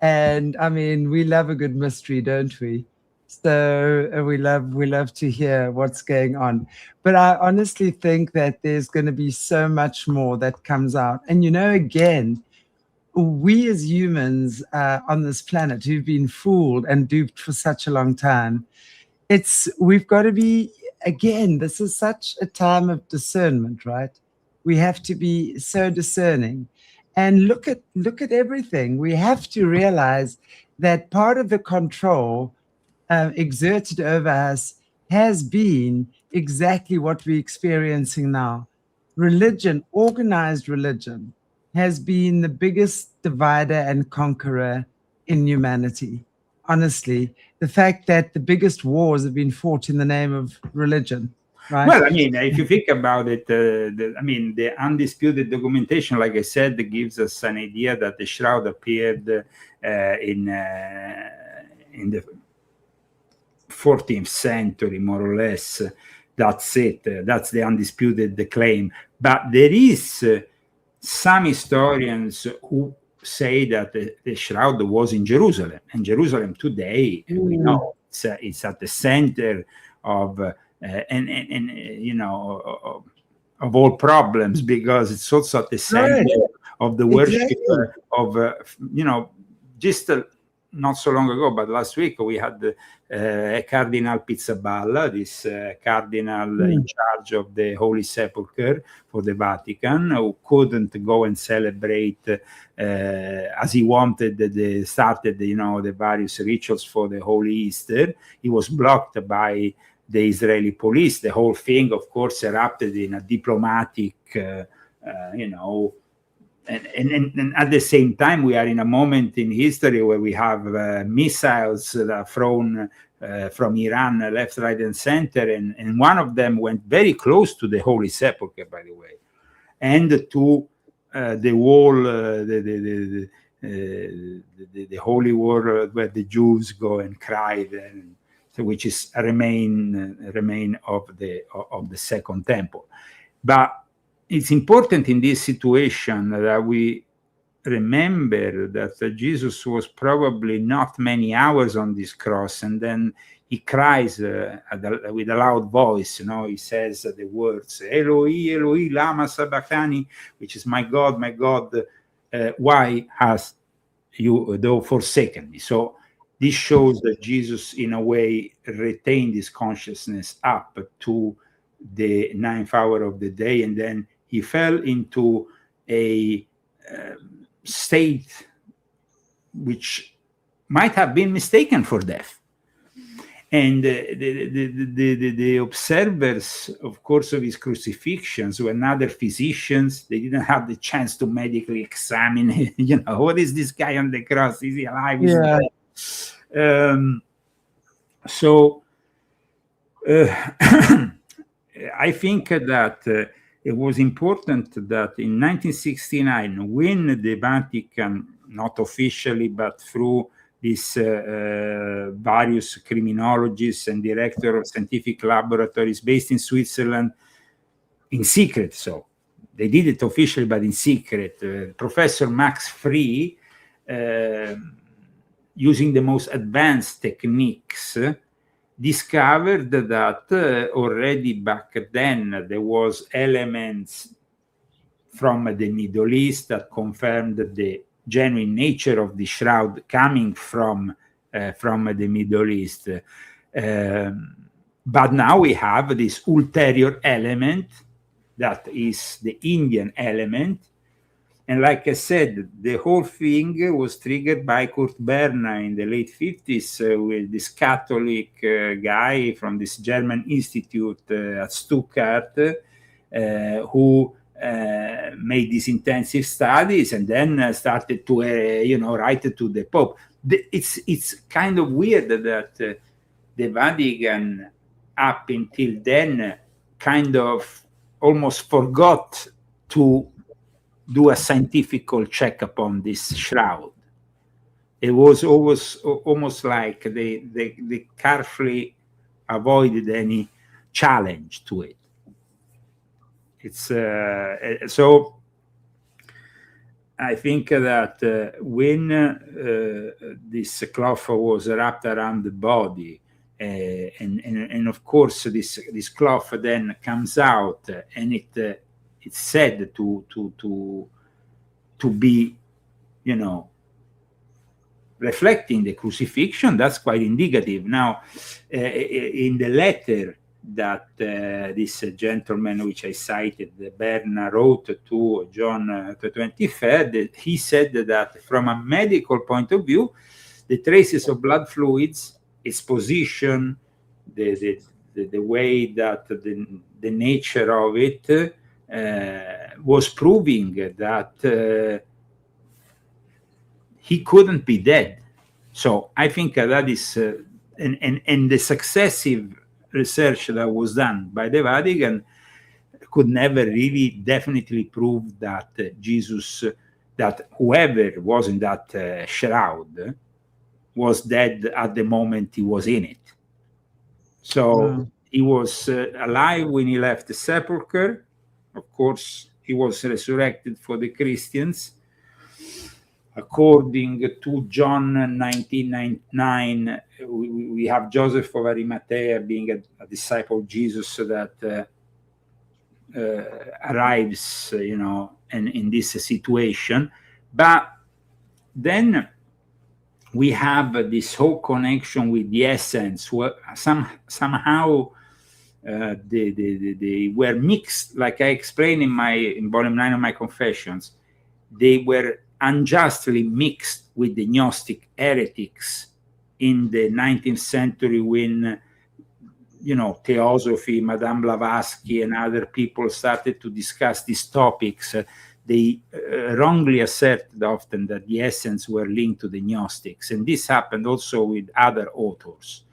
And I mean, we love a good mystery, don't we? So we love to hear what's going on. But I honestly think that there's going to be so much more that comes out. And, you know, again, we as humans on this planet who've been fooled and duped for such a long time, we've got to be, again, this is such a time of discernment, right? We have to be so discerning and look at everything. We have to realize that part of the control exerted over us has been exactly what we're experiencing now. Religion, organized religion, has been the biggest divider and conqueror in humanity. Honestly, the fact that the biggest wars have been fought in the name of religion, right? Well, I mean, if you think about it, the undisputed documentation, like I said, gives us an idea that the shroud appeared in the 14th century, more or less. That's it. That's the undisputed claim. But there is some historians who say that the shroud was in Jerusalem, and Jerusalem today, we know it's at the center of and you know, of all problems, because it's also at the center of the worship of you know, just not so long ago, but last week we had Cardinal Pizzaballa, this cardinal in charge of the Holy Sepulchre for the Vatican, who couldn't go and celebrate as he wanted. Started, you know, the various rituals for the Holy Easter. He was blocked by the Israeli police. The whole thing, of course, erupted in a diplomatic, you know. And at the same time, we are in a moment in history where we have missiles that are thrown from Iran left, right, and center. And one of them went very close to the Holy Sepulchre, by the way, and to the wall, the Holy War, where the Jews go and cry, and so, which is a remain of the Second Temple. But it's important in this situation that we remember that Jesus was probably not many hours on this cross, and then he cries with a loud voice. You know, he says the words "Eloi, Eloi, lama sabachthani," which is my God, why has you thou forsaken me? So this shows that Jesus, in a way, retained his consciousness up to the 9th hour of the day, and then he fell into a state which might have been mistaken for death. And the observers, of course, of his crucifixions were other physicians. They didn't have the chance to medically examine, you know, what is this guy on the cross? Is he alive? Is he dead? So I think that it was important that in 1969, when the Vatican, not officially, but through these various criminologists and director of scientific laboratories based in Switzerland, in secret, so they did it officially, but in secret, Professor Max Free, using the most advanced techniques, discovered that already back then there was elements from the Middle East that confirmed the genuine nature of the shroud coming from the Middle East. But now we have this ulterior element that is the Indian element. And like I said, the whole thing was triggered by Kurt Berner in the late 50s with this Catholic guy from this German institute at Stuttgart who made these intensive studies and then started to, write to the Pope. It's kind of weird that the Vatican, up until then, kind of almost forgot to do a scientific check upon this shroud. It was always almost like they carefully avoided any challenge to it. It's so I think that when this cloth was wrapped around the body, and of course this cloth then comes out, and it's said to be, reflecting the crucifixion. That's quite indicative. Now, in the letter that this gentleman, which I cited, Berna, wrote to John the 23rd, he said that from a medical point of view, the traces of blood fluids, its position, the way that the nature of it was proving that he couldn't be dead. So I think that is, and the successive research that was done by the Vatican could never really definitely prove that Jesus, that whoever was in that shroud was dead at the moment he was in it. So he was alive when he left the sepulchre. Of course, he was resurrected for the Christians. According to John 19:9, we have Joseph of Arimathea being a disciple of Jesus that arrives, in this situation. But then we have this whole connection with the essence, where somehow they were mixed, like I explained in volume 9 of my Confessions. They were unjustly mixed with the Gnostic heretics in the 19th century when, Theosophy, Madame Blavatsky and other people started to discuss these topics. They wrongly asserted often that the essence were linked to the Gnostics. And this happened also with other authors.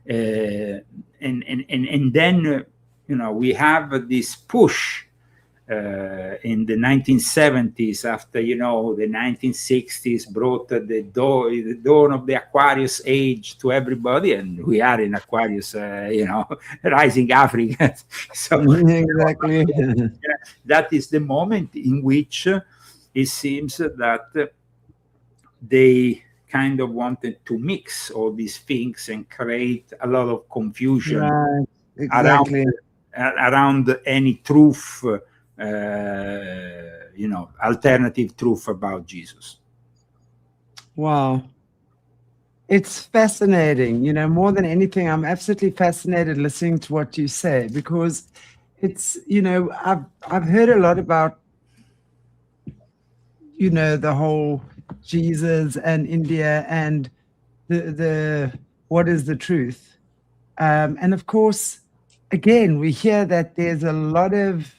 And then, we have this push in the 1970s, after, the 1960s brought the dawn of the Aquarius age to everybody. And we are in Aquarius, rising Africa. So exactly. that is the moment in which it seems that they kind of wanted to mix all these things and create a lot of confusion around any truth, alternative truth about Jesus. Wow. It's fascinating. More than anything, I'm absolutely fascinated listening to what you say, because it's, I've heard a lot about, the whole Jesus and India and the what is the truth. And of course, again, we hear that there's a lot of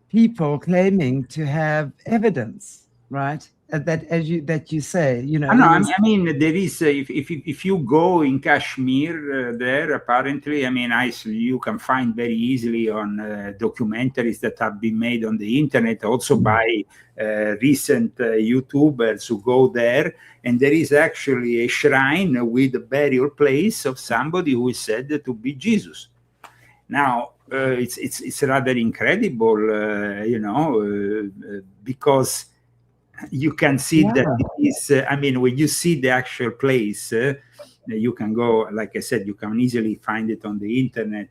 people claiming to have evidence, right? That you say, I mean, there is, if you go in Kashmir there, apparently, you can find very easily on documentaries that have been made on the internet, also by recent YouTubers who go there, and there is actually a shrine with a burial place of somebody who is said to be Jesus. Now, it's rather incredible, because you can see that it is, when you see the actual place, you can go, like I said, you can easily find it on the internet.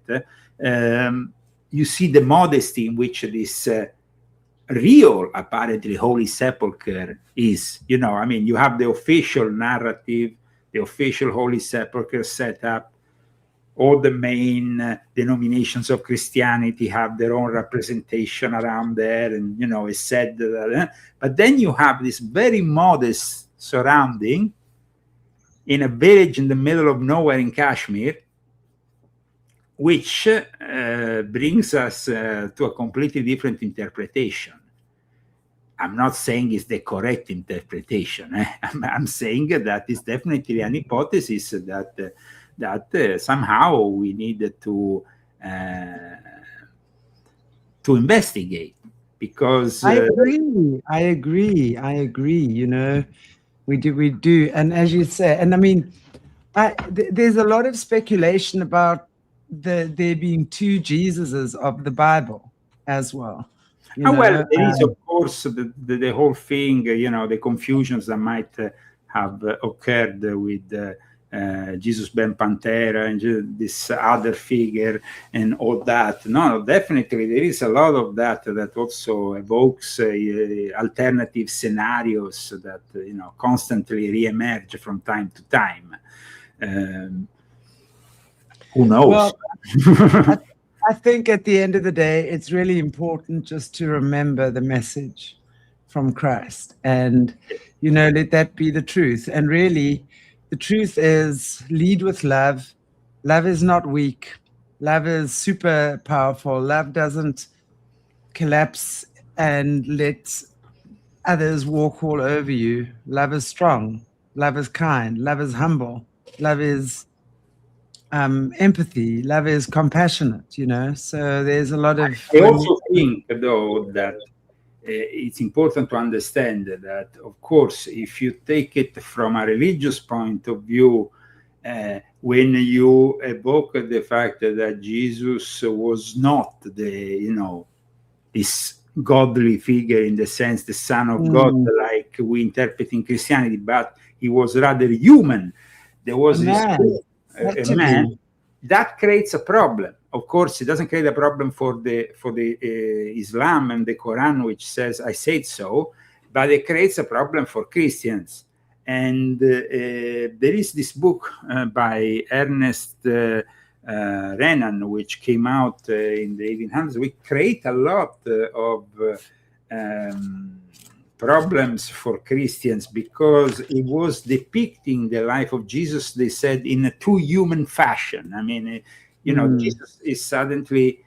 You see the modesty in which this real, apparently, Holy Sepulchre is. You know, I mean, you have the official narrative, the official Holy Sepulchre set up. All the main denominations of Christianity have their own representation around there, and you know, it's said that, but then you have this very modest surrounding in a village in the middle of nowhere in Kashmir, which brings us to a completely different interpretation. I'm not saying it's the correct interpretation. I'm saying that it's definitely an hypothesis that somehow we need to investigate, because I agree. You know, we do. And as you say, and I mean, there's a lot of speculation about there being two Jesuses of the Bible as well. Well, there is, of course, the whole thing, you know, the confusions that might have occurred with Jesus Ben Pantera and this other figure and all that. No, definitely there is a lot of that also evokes alternative scenarios that, you know, constantly re-emerge from time to time. Who knows? Well, I think at the end of the day, it's really important just to remember the message from Christ and, you know, let that be the truth. And really, the truth is lead with love. Love is not weak. Love is super powerful. Love doesn't collapse and let others walk all over you. Love is strong. Love is kind. Love is humble. Love is empathy. Love is compassionate, you know. So there's a lot of... I also think, though, that it's important to understand that, of course, if you take it from a religious point of view, when you evoke the fact that Jesus was not this godly figure in the sense the Son of God, like we interpret in Christianity, but he was rather human. There was a man that creates a problem. Of course, it doesn't create a problem for the Islam and the Quran, which says "I said so," but it creates a problem for Christians. And there is this book by Ernest Renan, which came out in the 1800s. We create a lot of problems for Christians because it was depicting the life of Jesus, they said, in a too human fashion. I mean, you know, Jesus is suddenly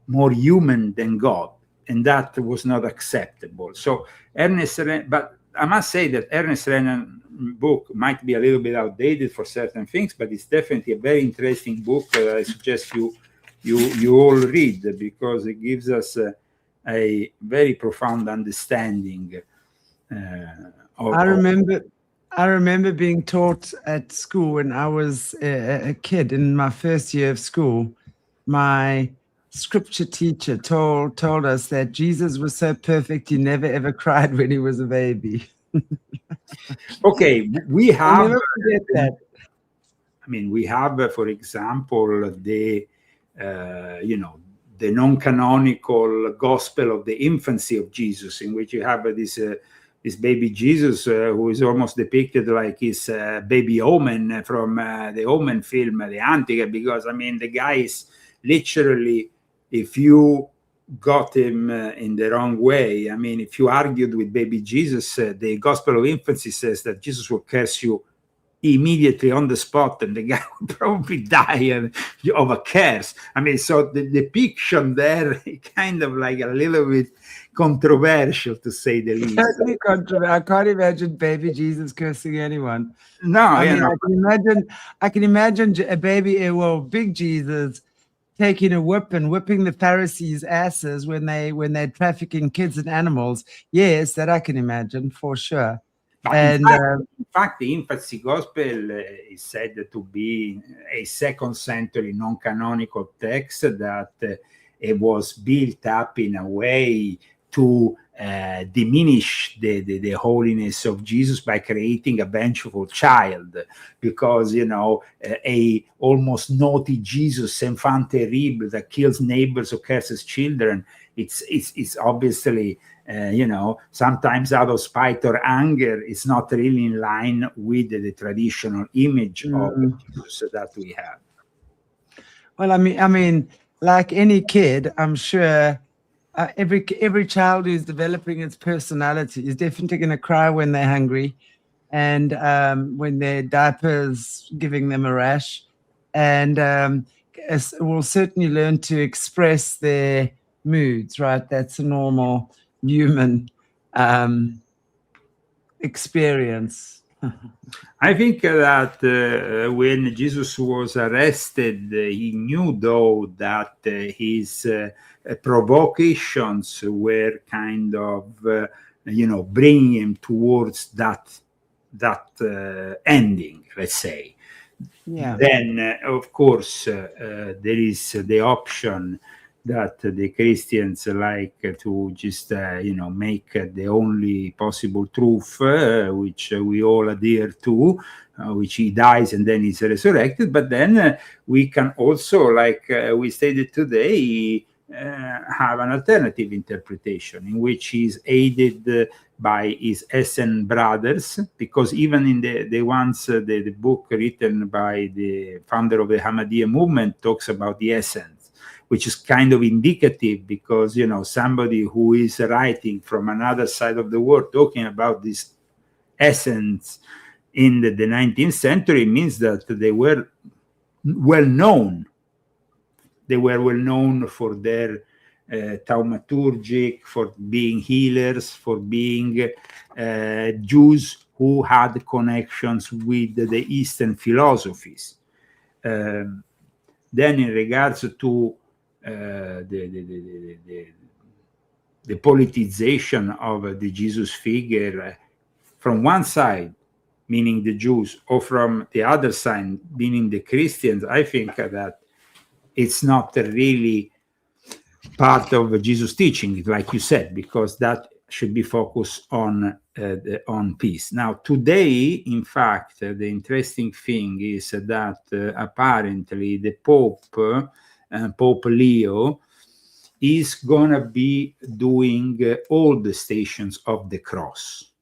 more human than God, and that was not acceptable. So but I must say that Ernest Renan book might be a little bit outdated for certain things, but it's definitely a very interesting book. I suggest you all read, because it gives us a very profound understanding. I remember being taught at school when I was a kid in my first year of school. My scripture teacher told us that Jesus was so perfect he never ever cried when he was a baby. Okay, we have. I'll never forget that. I mean, we have, for example, the non-canonical gospel of the infancy of Jesus, in which you have this baby Jesus who is almost depicted like his baby Omen from the Omen film, the Antica, because, I mean, the guy is literally, if you got him in the wrong way, I mean, if you argued with baby Jesus, the gospel of infancy says that Jesus will curse you immediately on the spot, and the guy would probably die of a curse. I mean, so the depiction there kind of like a little bit controversial, to say the least. I can't imagine baby Jesus cursing anyone. No, I can imagine a big Jesus taking a whip and whipping the Pharisees' asses when they're trafficking kids and animals. Yes, that I can imagine for sure. And in fact, the infancy gospel is said to be a 2nd century non-canonical text that it was built up in a way to diminish the holiness of Jesus by creating a vengeful child, because a almost naughty Jesus, enfant terrible, that kills neighbors or curses children. It's obviously sometimes out of spite or anger. It's not really in line with the traditional image of Jesus that we have. Well, I mean, like any kid, I'm sure every child who's developing its personality is definitely going to cry when they're hungry, and when their diapers giving them a rash, and will certainly learn to express their moods. Right, that's a normal human experience. I think that when Jesus was arrested, he knew though that his provocations were kind of, bringing him towards that ending, let's say. Yeah. Then, of course, there is the option that the Christians like to just, make the only possible truth, which we all adhere to, which he dies and then he's resurrected. But then we can also, like we stated today, have an alternative interpretation in which he's aided by his Essen brothers, because even in the ones, the book written by the founder of the Ahmadiyya movement talks about the Essens, which is kind of indicative, because somebody who is writing from another side of the world talking about this essence in the 19th century means that they were well known. They were well known for their thaumaturgic, for being healers, for being Jews who had connections with the Eastern philosophies. Then in regards to the politicization of the Jesus figure, from one side, meaning the Jews, or from the other side, meaning the Christians, I think that it's not really part of Jesus' teaching, like you said, because that should be focused on peace. Now, today, in fact, the interesting thing is that apparently the Pope, Pope Leo, is going to be doing all the Stations of the Cross.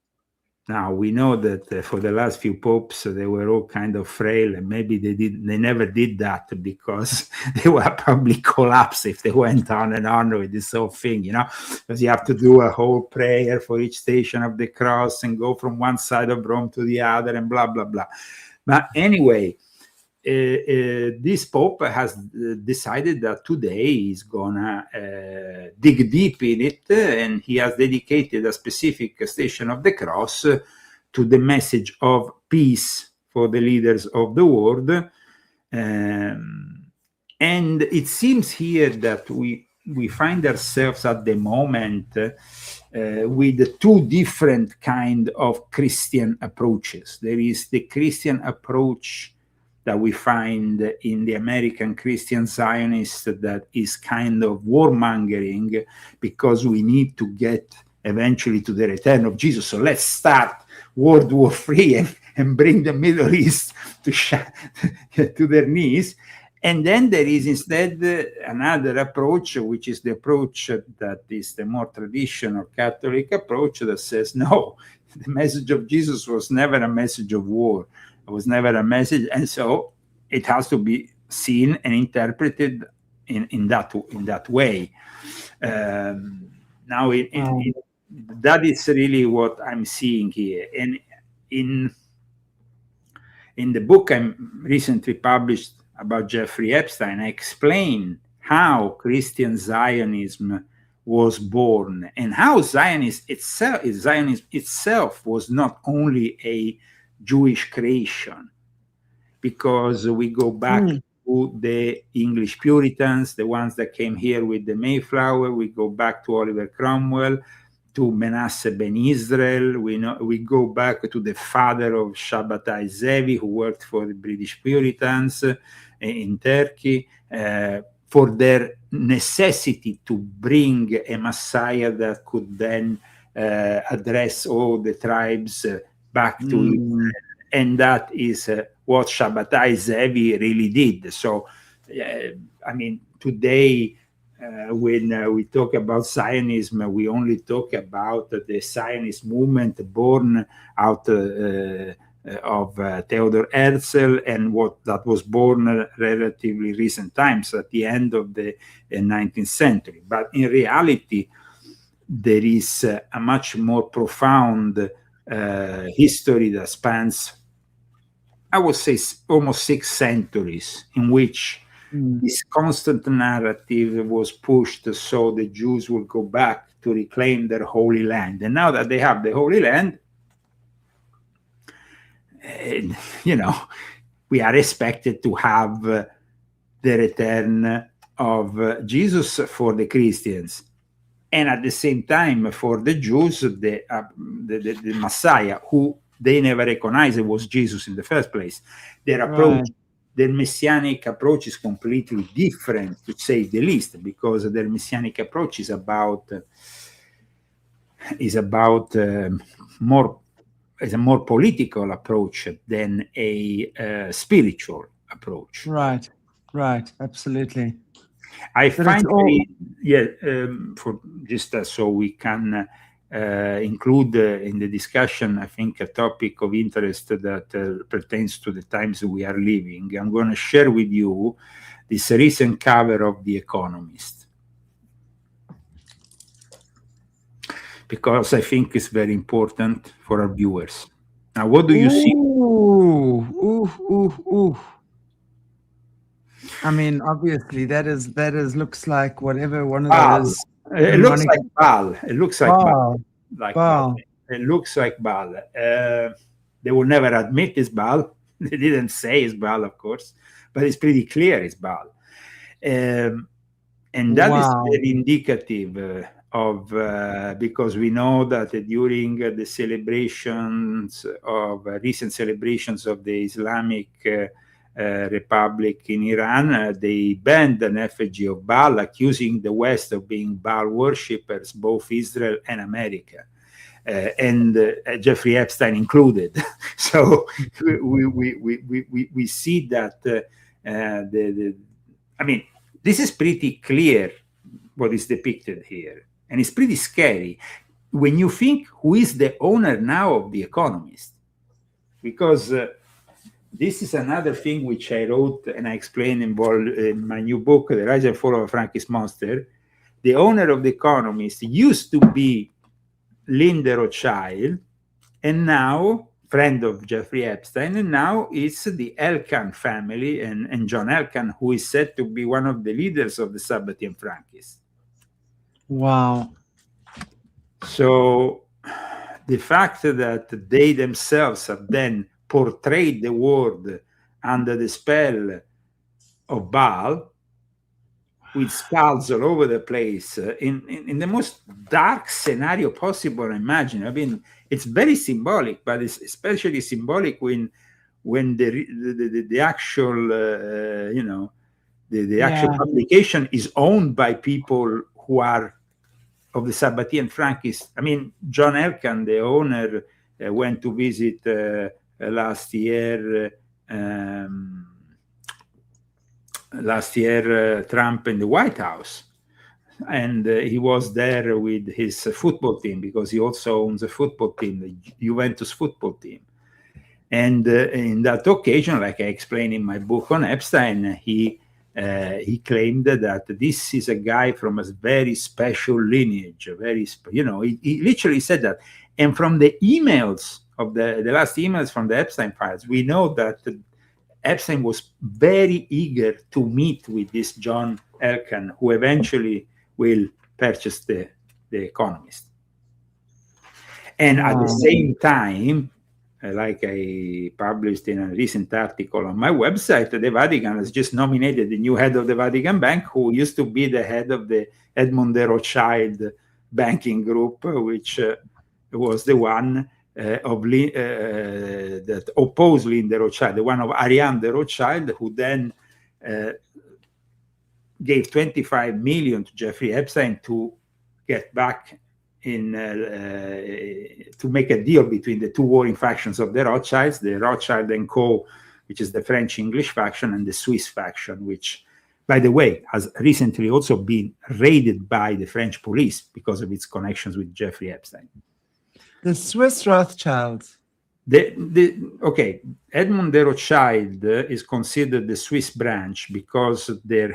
Now, we know that for the last few popes, they were all kind of frail, and maybe they never did that because they would probably collapse if they went on and on with this whole thing, because you have to do a whole prayer for each Station of the Cross and go from one side of Rome to the other and blah, blah, blah. But anyway, this Pope has decided that today he's gonna dig deep in it, and he has dedicated a specific Station of the Cross to the message of peace for the leaders of the world. And it seems here that we find ourselves at the moment with two different kind of Christian approaches. There is the Christian approach that we find in the American Christian Zionist, that is kind of warmongering, because we need to get eventually to the return of Jesus. So let's start World War III and bring the Middle East to their knees. And then there is instead another approach, which is the approach that is the more traditional Catholic approach, that says, no, the message of Jesus was never a message of war. It was never a message, and so it has to be seen and interpreted in that way. Now, that is really what I'm seeing here. And in the book I recently published about Jeffrey Epstein, I explain how Christian Zionism was born, and how Zionism itself was not only a Jewish creation, because we go back to the English Puritans, the ones that came here with the Mayflower. We go back to Oliver Cromwell, to Manasseh ben Israel. We go back to the father of Shabbatai Zevi, who worked for the British Puritans in Turkey, for their necessity to bring a Messiah that could then address all the tribes back to Israel. And that is what Shabbatai Zevi really did. So, I mean, today, when we talk about Zionism, we only talk about the Zionist movement born out of Theodor Herzl, and what that was born relatively recent times at the end of the 19th century. But in reality, there is a much more profound history that spans, I would say, almost 6 centuries, in which this constant narrative was pushed so the Jews will go back to reclaim their Holy Land. And now that they have the Holy Land, we are expected to have the return of Jesus for the Christians. And at the same time, for the Jews, the Messiah, who they never recognized it was Jesus in the first place. Their approach, their messianic approach, is completely different, to say the least, because their messianic approach is about a more political approach than a spiritual approach. Right, absolutely. I find for just so we can include in the discussion, I think, a topic of interest that pertains to the times we are living. I'm going to share with you this recent cover of The Economist, because I think it's very important for our viewers. Now, what do you see? I mean, obviously, that is looks like whatever one of those. It looks like Baal. It looks like Baal. Baal. It looks like Baal. They will never admit it's Baal. They didn't say it's Baal, of course, but it's pretty clear it's Baal. And that is very indicative of, because we know that during the celebrations of recent celebrations of the Islamic Republic in Iran, they banned an effigy of Baal, accusing the West of being Baal worshippers, both Israel and America, and Jeffrey Epstein included. So we see that I mean, this is pretty clear what is depicted here, and it's pretty scary when you think who is the owner now of The Economist, because this is another thing which I wrote and I explain in my new book, The Rise and Fall of a Frankist Monster. The owner of The Economist used to be Linda Rothschild, and now, friend of Jeffrey Epstein, and now it's the Elkann family and John Elkann, who is said to be one of the leaders of the Sabbatean Frankists. Wow. So the fact that they themselves have then portrayed the world under the spell of Baal, with skulls all over the place, in the most dark scenario possible and imagine. I mean, it's very symbolic, but it's especially symbolic when the actual the actual publication is owned by people who are of the Sabbatean Frankists. I mean, John Elkann, the owner, went to visit last year Trump in the White House, and he was there with his football team, because he also owns a football team, the Juventus football team. And in that occasion, like I explained in my book on Epstein, he claimed that this is a guy from a very special lineage, he literally said that. And from the emails of the last emails from the Epstein files, we know that Epstein was very eager to meet with this John Elkann, who eventually will purchase the Economist. And at the same time, like I published in a recent article on my website, the Vatican has just nominated the new head of the Vatican Bank, who used to be the head of the Edmond de Rothschild banking group, which was the one that opposed Linda Rothschild, the one of Ariane de Rothschild, who then gave 25 million to Jeffrey Epstein to get back in to make a deal between the two warring factions of the Rothschilds, the Rothschild and Co., which is the French-English faction, and the Swiss faction, which, by the way, has recently also been raided by the French police because of its connections with Jeffrey Epstein. The Swiss Rothschilds. Okay, Edmond de Rothschild is considered the Swiss branch because their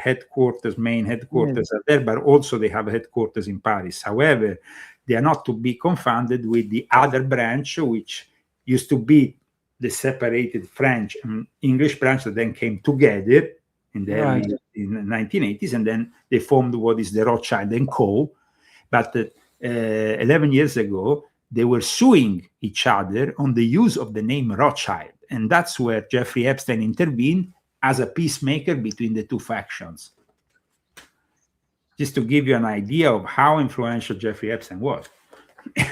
main headquarters are there, but also they have headquarters in Paris. However, they are not to be confounded with the other branch, which used to be the separated French and English branch that then came together in the early 1980s, and then they formed what is the Rothschild and Co. But 11 years ago, they were suing each other on the use of the name Rothschild. And that's where Jeffrey Epstein intervened as a peacemaker between the two factions. Just to give you an idea of how influential Jeffrey Epstein was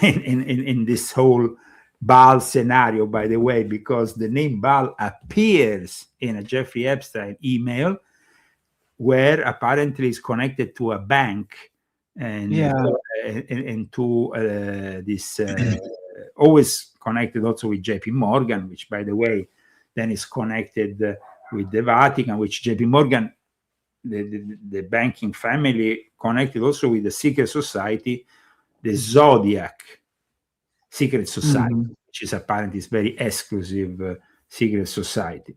in this whole Baal scenario, by the way, because the name Baal appears in a Jeffrey Epstein email where apparently it's connected to a bank and to this always connected also with JP Morgan, which, by the way, then is connected with the Vatican, which JP Morgan, the banking family, connected also with the secret society, the Zodiac secret society, which is apparently is very exclusive secret society.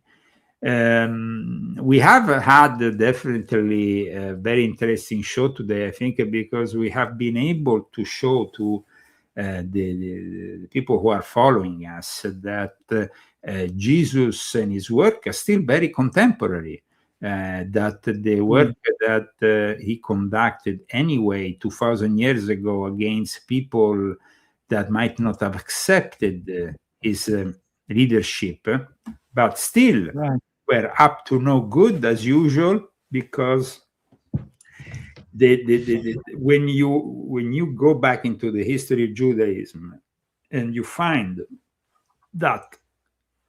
We have had definitely a very interesting show today, I think, because we have been able to show to the people who are following us that Jesus and his work are still very contemporary, that the work that he conducted anyway 2,000 years ago against people that might not have accepted his leadership, but still were up to no good as usual, because when you go back into the history of Judaism and you find that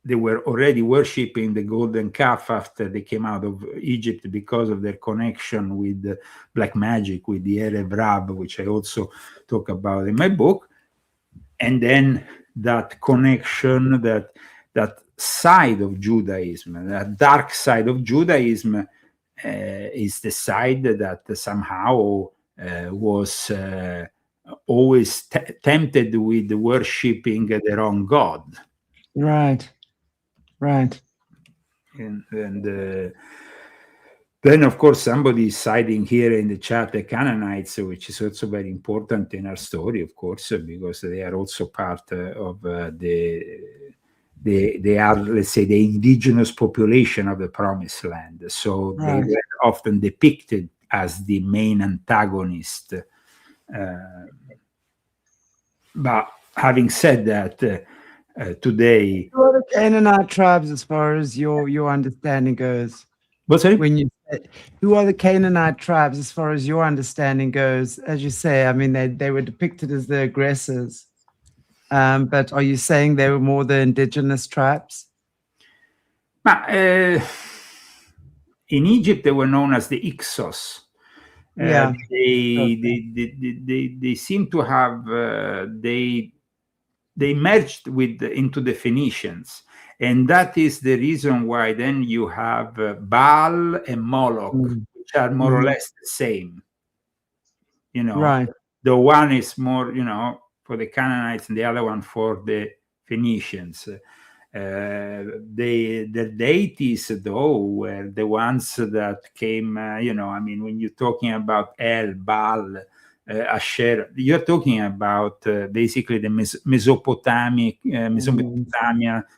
they were already worshipping the golden calf after they came out of Egypt because of their connection with black magic, with the Erev Rab, which I also talk about in my book, and then that connection, that side of Judaism, that dark side of Judaism, is the side that somehow was always tempted with worshipping the wrong God. Right. And then, of course, somebody is citing here in the chat the Canaanites, which is also very important in our story, of course, because they are also part of they are, let's say, the indigenous population of the Promised Land. So they were often depicted as the main antagonist. But having said that, today, who are the Canaanite tribes as far as your understanding goes? What's that? When you say, who are the Canaanite tribes as far as your understanding goes? As you say, I mean, they were depicted as the aggressors. But are you saying they were more the indigenous tribes? In Egypt, they were known as the Ixos. They seem to have they merged into the Phoenicians, and that is the reason why then you have Baal and Moloch, which are more or less the same. The one is more, for the Canaanites, and the other one for the Phoenicians. The deities, though, were the ones that came, when you're talking about El, Baal, Asher, you're talking about basically the Mesopotamia,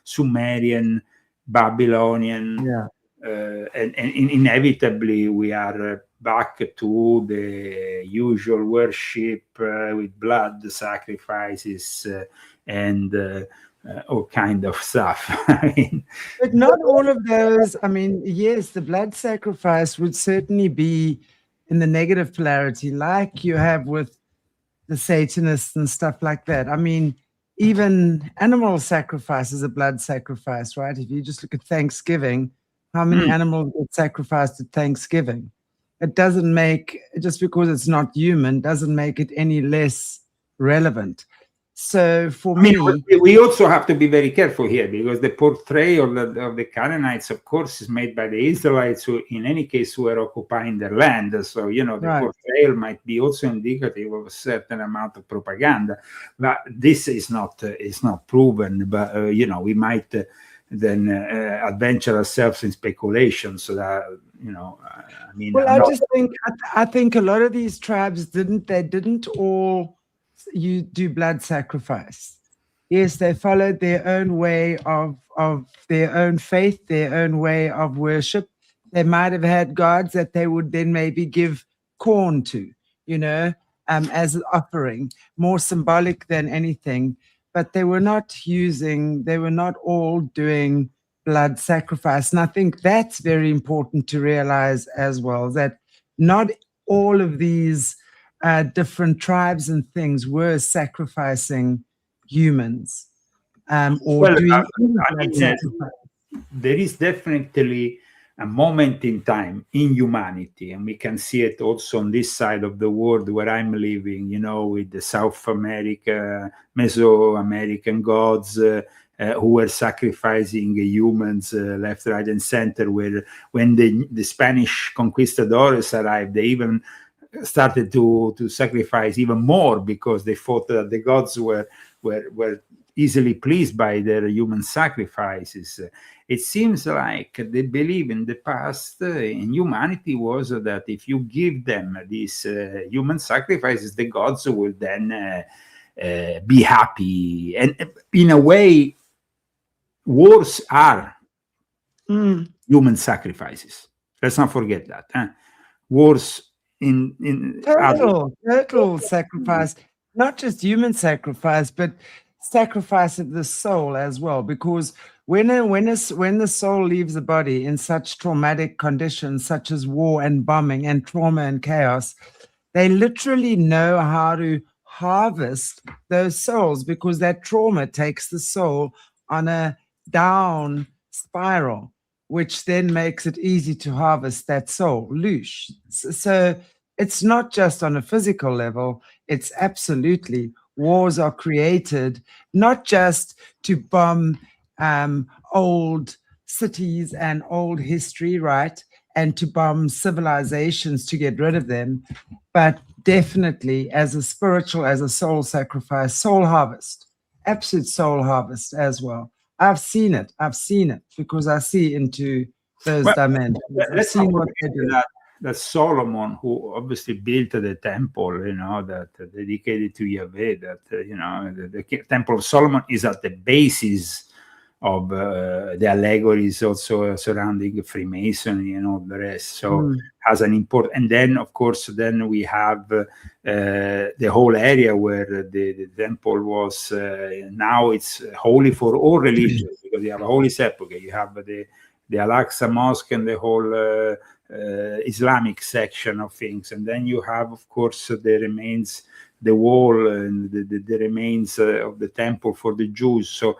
Sumerian, Babylonian, and inevitably we are back to the usual worship with blood sacrifices and all kind of stuff. But not all of those. I mean, yes, the blood sacrifice would certainly be in the negative polarity, like you have with the Satanists and stuff like that. I mean, even animal sacrifice is a blood sacrifice, right? If you just look at Thanksgiving, how many animals get sacrificed at Thanksgiving? it doesn't make, just because it's not human, doesn't make it any less relevant. So for me, we also have to be very careful here, because the portrayal of the Canaanites, of course, is made by the Israelites, who in any case were occupying their land. So, the Right. portrayal might be also indicative of a certain amount of propaganda, but this is not proven. But we might then adventure ourselves in speculation. So that well, I think a lot of these tribes didn't all you do blood sacrifice. Yes, they followed their own way of their own faith, their own way of worship. They might have had gods that they would then maybe give corn to, as an offering, more symbolic than anything. But they were not all doing blood sacrifice. And I think that's very important to realize as well, that not all of these different tribes and things were sacrificing humans or doing sacrifice. There is definitely a moment in time in humanity, and we can see it also on this side of the world where I'm living, with the South America, Mesoamerican gods who were sacrificing humans left, right, and center. Where when the Spanish conquistadores arrived, they even started to sacrifice even more, because they thought that the gods were easily pleased by their human sacrifices. It seems like the belief in the past in humanity was that if you give them these human sacrifices, the gods will then be happy. And in a way, wars are human sacrifices. Let's not forget that. Wars in total sacrifice, not just human sacrifice, but sacrifice of the soul as well. Because when the soul leaves the body in such traumatic conditions, such as war and bombing and trauma and chaos, they literally know how to harvest those souls, because that trauma takes the soul on a down spiral, which then makes it easy to harvest that soul, loosh. So it's not just on a physical level, it's absolutely, wars are created not just to bomb old cities and old history, right? And to bomb civilizations to get rid of them, but definitely as a spiritual, as a soul sacrifice, soul harvest, absolute soul harvest as well. I've seen it because I see into those dimensions. Let's seen what they do. That Solomon, who obviously built the temple, that dedicated to Yahweh, that the Temple of Solomon is at the basis of the allegories also surrounding Freemasonry and all the rest. So has an important, and then of course then we have the whole area where the temple was. Now it's holy for all religions, because you have a holy sepulchre, you have the Al-Aqsa Mosque and the whole Islamic section of things, and then you have of course the remains, the wall and the remains of the temple for the Jews. So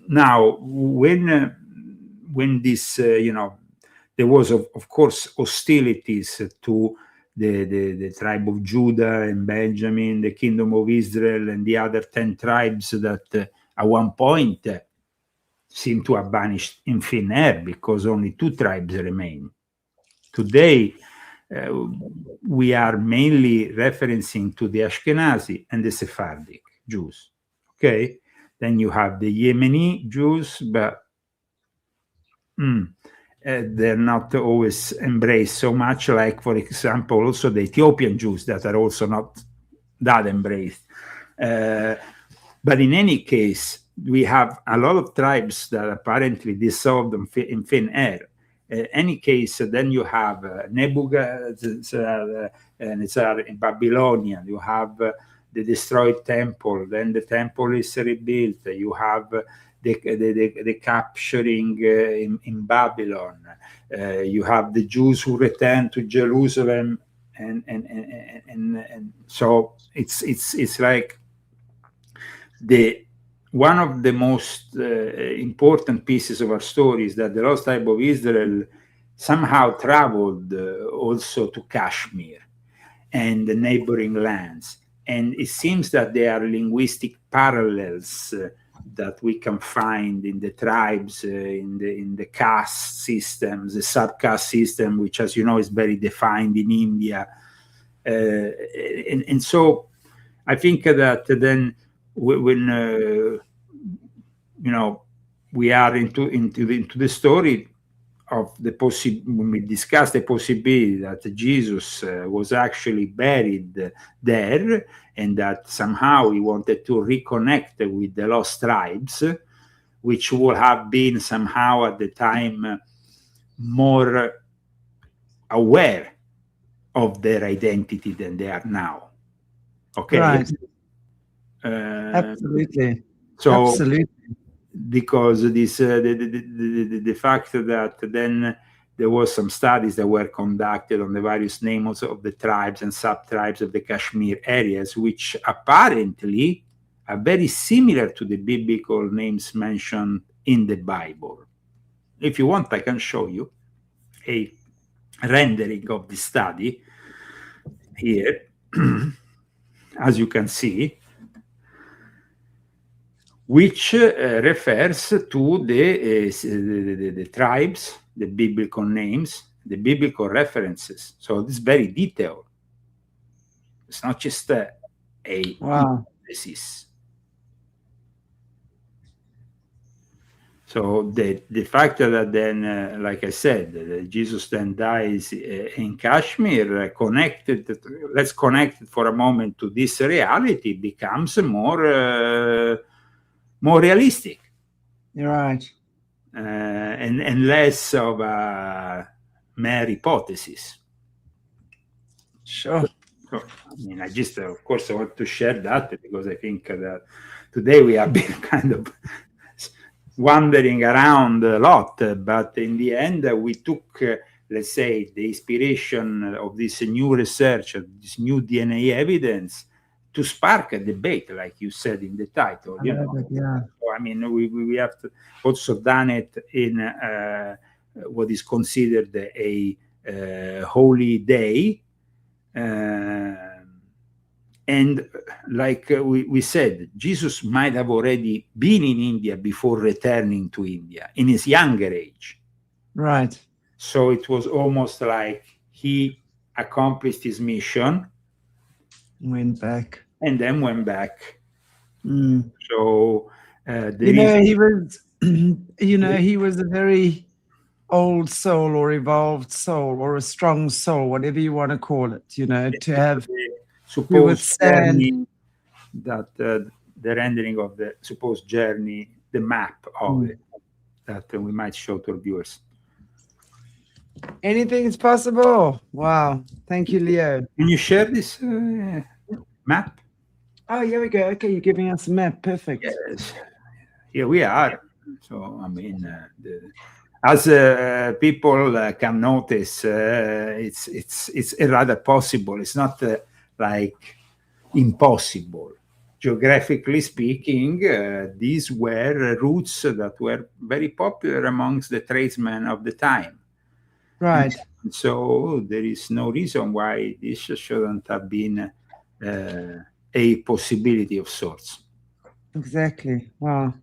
now when this there was of course hostilities to the tribe of Judah and Benjamin, the kingdom of Israel, and the other 10 tribes that at one point seem to have vanished in thin air, because only 2 tribes remain. Today, we are mainly referencing to the Ashkenazi and the Sephardic Jews. Okay, then you have the Yemeni Jews, but they're not always embraced so much, like, for example, also the Ethiopian Jews that are also not that embraced. But in any case, we have a lot of tribes that apparently dissolved in thin air. In any case, then you have Nebuchadnezzar in Babylonian, you have the destroyed temple, then the temple is rebuilt, you have the capturing in Babylon, you have the Jews who return to Jerusalem, and so it's like one of the most important pieces of our story is that the lost tribe of Israel somehow traveled also to Kashmir and the neighboring lands. And it seems that there are linguistic parallels that we can find in the tribes, in the caste systems, the subcaste system, which, as you know, is very defined in India. And so I think that then when we are into the story of when we discuss the possibility that Jesus was actually buried there, and that somehow he wanted to reconnect with the lost tribes, which would have been somehow at the time more aware of their identity than they are now. Okay. Right. Absolutely. So absolutely. Because this the fact that then there was some studies that were conducted on the various names of the tribes and sub-tribes of the Kashmir areas, which apparently are very similar to the biblical names mentioned in the Bible. If you want, I can show you a rendering of the study here. As you can see, which refers to the tribes, the biblical names, the biblical references. So it's very detailed. It's not just a hypothesis. So the fact that then, like I said, Jesus then dies in Kashmir, let's connect it for a moment to this reality, becomes more realistic. You're right. And less of a mere hypothesis. Sure. So, I mean, I just, of course, I want to share that because I think that today we have been kind of wandering around a lot, but in the end, we took, let's say, the inspiration of this new research, of this new DNA evidence, to spark a debate, like you said in the title. Yeah. So, I mean, we have to also done it in what is considered a holy day. And like we said, Jesus might have already been in India before returning to India in his younger age. Right. So it was almost like he accomplished his mission, went back, and then went back. Mm. So he was, he was a very old soul or evolved soul or a strong soul, whatever you want to call it, to have supposed journey, that the rendering of the supposed journey, the map of it, that we might show to our viewers. Anything is possible. Wow. Thank you, Leo. Can you share this map? Oh, here we go. Okay, you're giving us a map. Perfect. Yes. Here we are. So, I mean, as people can notice, it's rather possible. It's not like impossible. Geographically speaking, these were routes that were very popular amongst the tradesmen of the time. Right. And so there is no reason why this shouldn't have been a possibility of sorts. Exactly. Wow.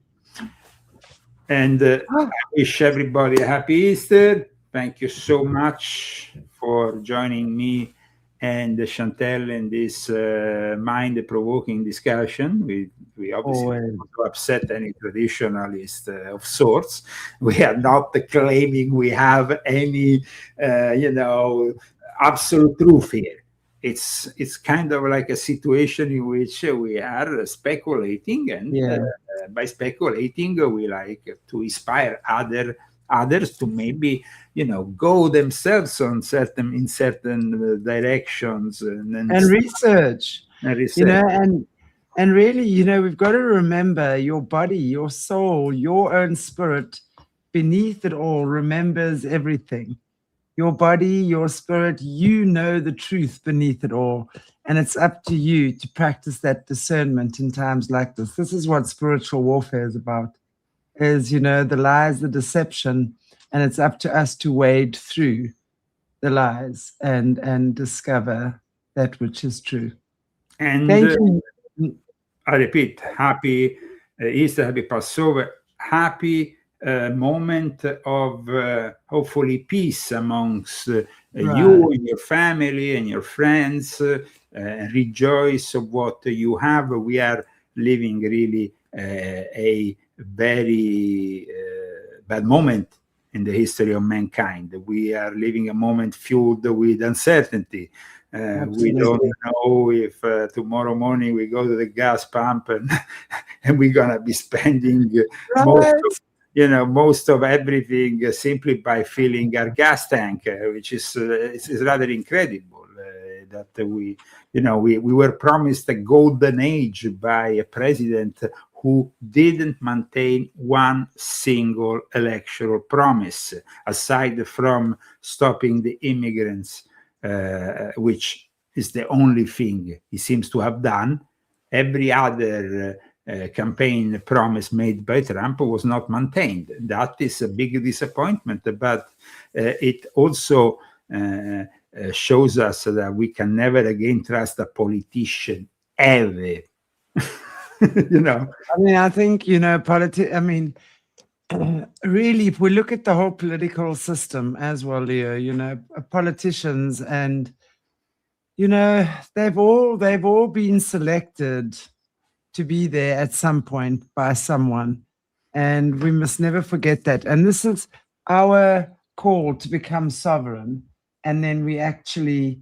And I wish everybody a happy Easter. Thank you so much for joining me and Chantelle in this mind-provoking discussion. We obviously don't want to upset any traditionalist of sorts. We are not claiming we have any, absolute truth here. It's kind of like a situation in which we are speculating, and by speculating, we like to inspire others to maybe go themselves in certain directions and research. And really, we've got to remember your body, your soul, your own spirit beneath it all remembers everything. Your body, your spirit, the truth beneath it all. And it's up to you to practice that discernment in times like this. This is what spiritual warfare is about, is, the lies, the deception, and it's up to us to wade through the lies and discover that which is true. And Thank you. I repeat, happy Easter, happy Passover, happy moment of hopefully peace amongst you and your family and your friends. Rejoice of what you have. We are living really a very bad moment in the history of mankind. We are living a moment filled with uncertainty. We don't know if tomorrow morning we go to the gas pump and we're gonna be spending most of everything simply by filling our gas tank, which is rather incredible. That we were promised a golden age by a president who didn't maintain one single electoral promise, aside from stopping the immigrants, which is the only thing he seems to have done. Every other campaign promise made by Trump was not maintained. That is a big disappointment, but it also shows us that we can never again trust a politician ever. I mean, I think, really, if we look at the whole political system as well, Leo, politicians and, they've all been selected to be there at some point by someone. And we must never forget that. And this is our call to become sovereign. And then we actually,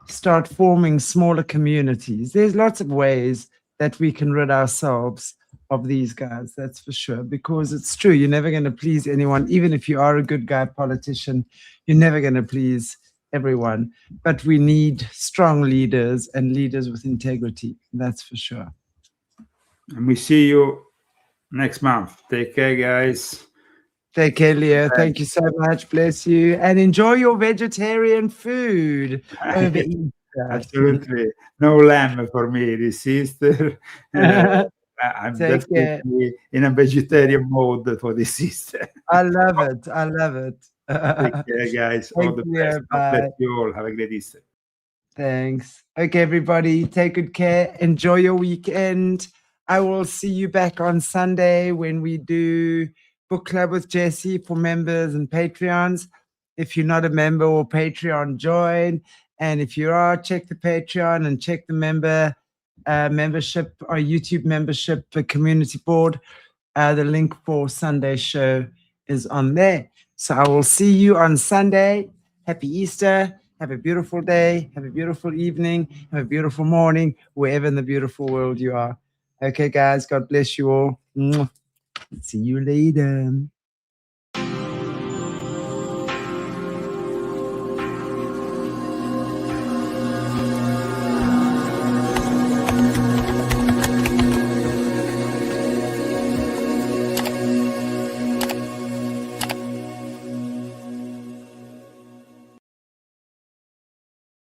start forming smaller communities. There's lots of ways that we can rid ourselves of these guys, that's for sure. Because it's true, you're never going to please anyone. Even if you are a good guy politician, you're never going to please everyone. But we need strong leaders and leaders with integrity, that's for sure. And we see you next month. Take care, guys. Take care, Leo. Thank you so much. Bless you. And enjoy your vegetarian food over Easter. Absolutely. No lamb for me this Easter. I'm definitely in a vegetarian mode for this Easter. I love it. I love it. Take care, guys. All the best. God bless you all. Have a great Easter. Thanks. Okay, everybody. Take good care. Enjoy your weekend. I will see you back on Sunday when we do Book Club with Jesse for members and Patreons. If you're not a member or Patreon, join. And if you are, check the Patreon and check the membership or YouTube membership community board. The link for Sunday's show is on there. So I will see you on Sunday. Happy Easter. Have a beautiful day. Have a beautiful evening. Have a beautiful morning, wherever in the beautiful world you are. Okay, guys. God bless you all. See you later.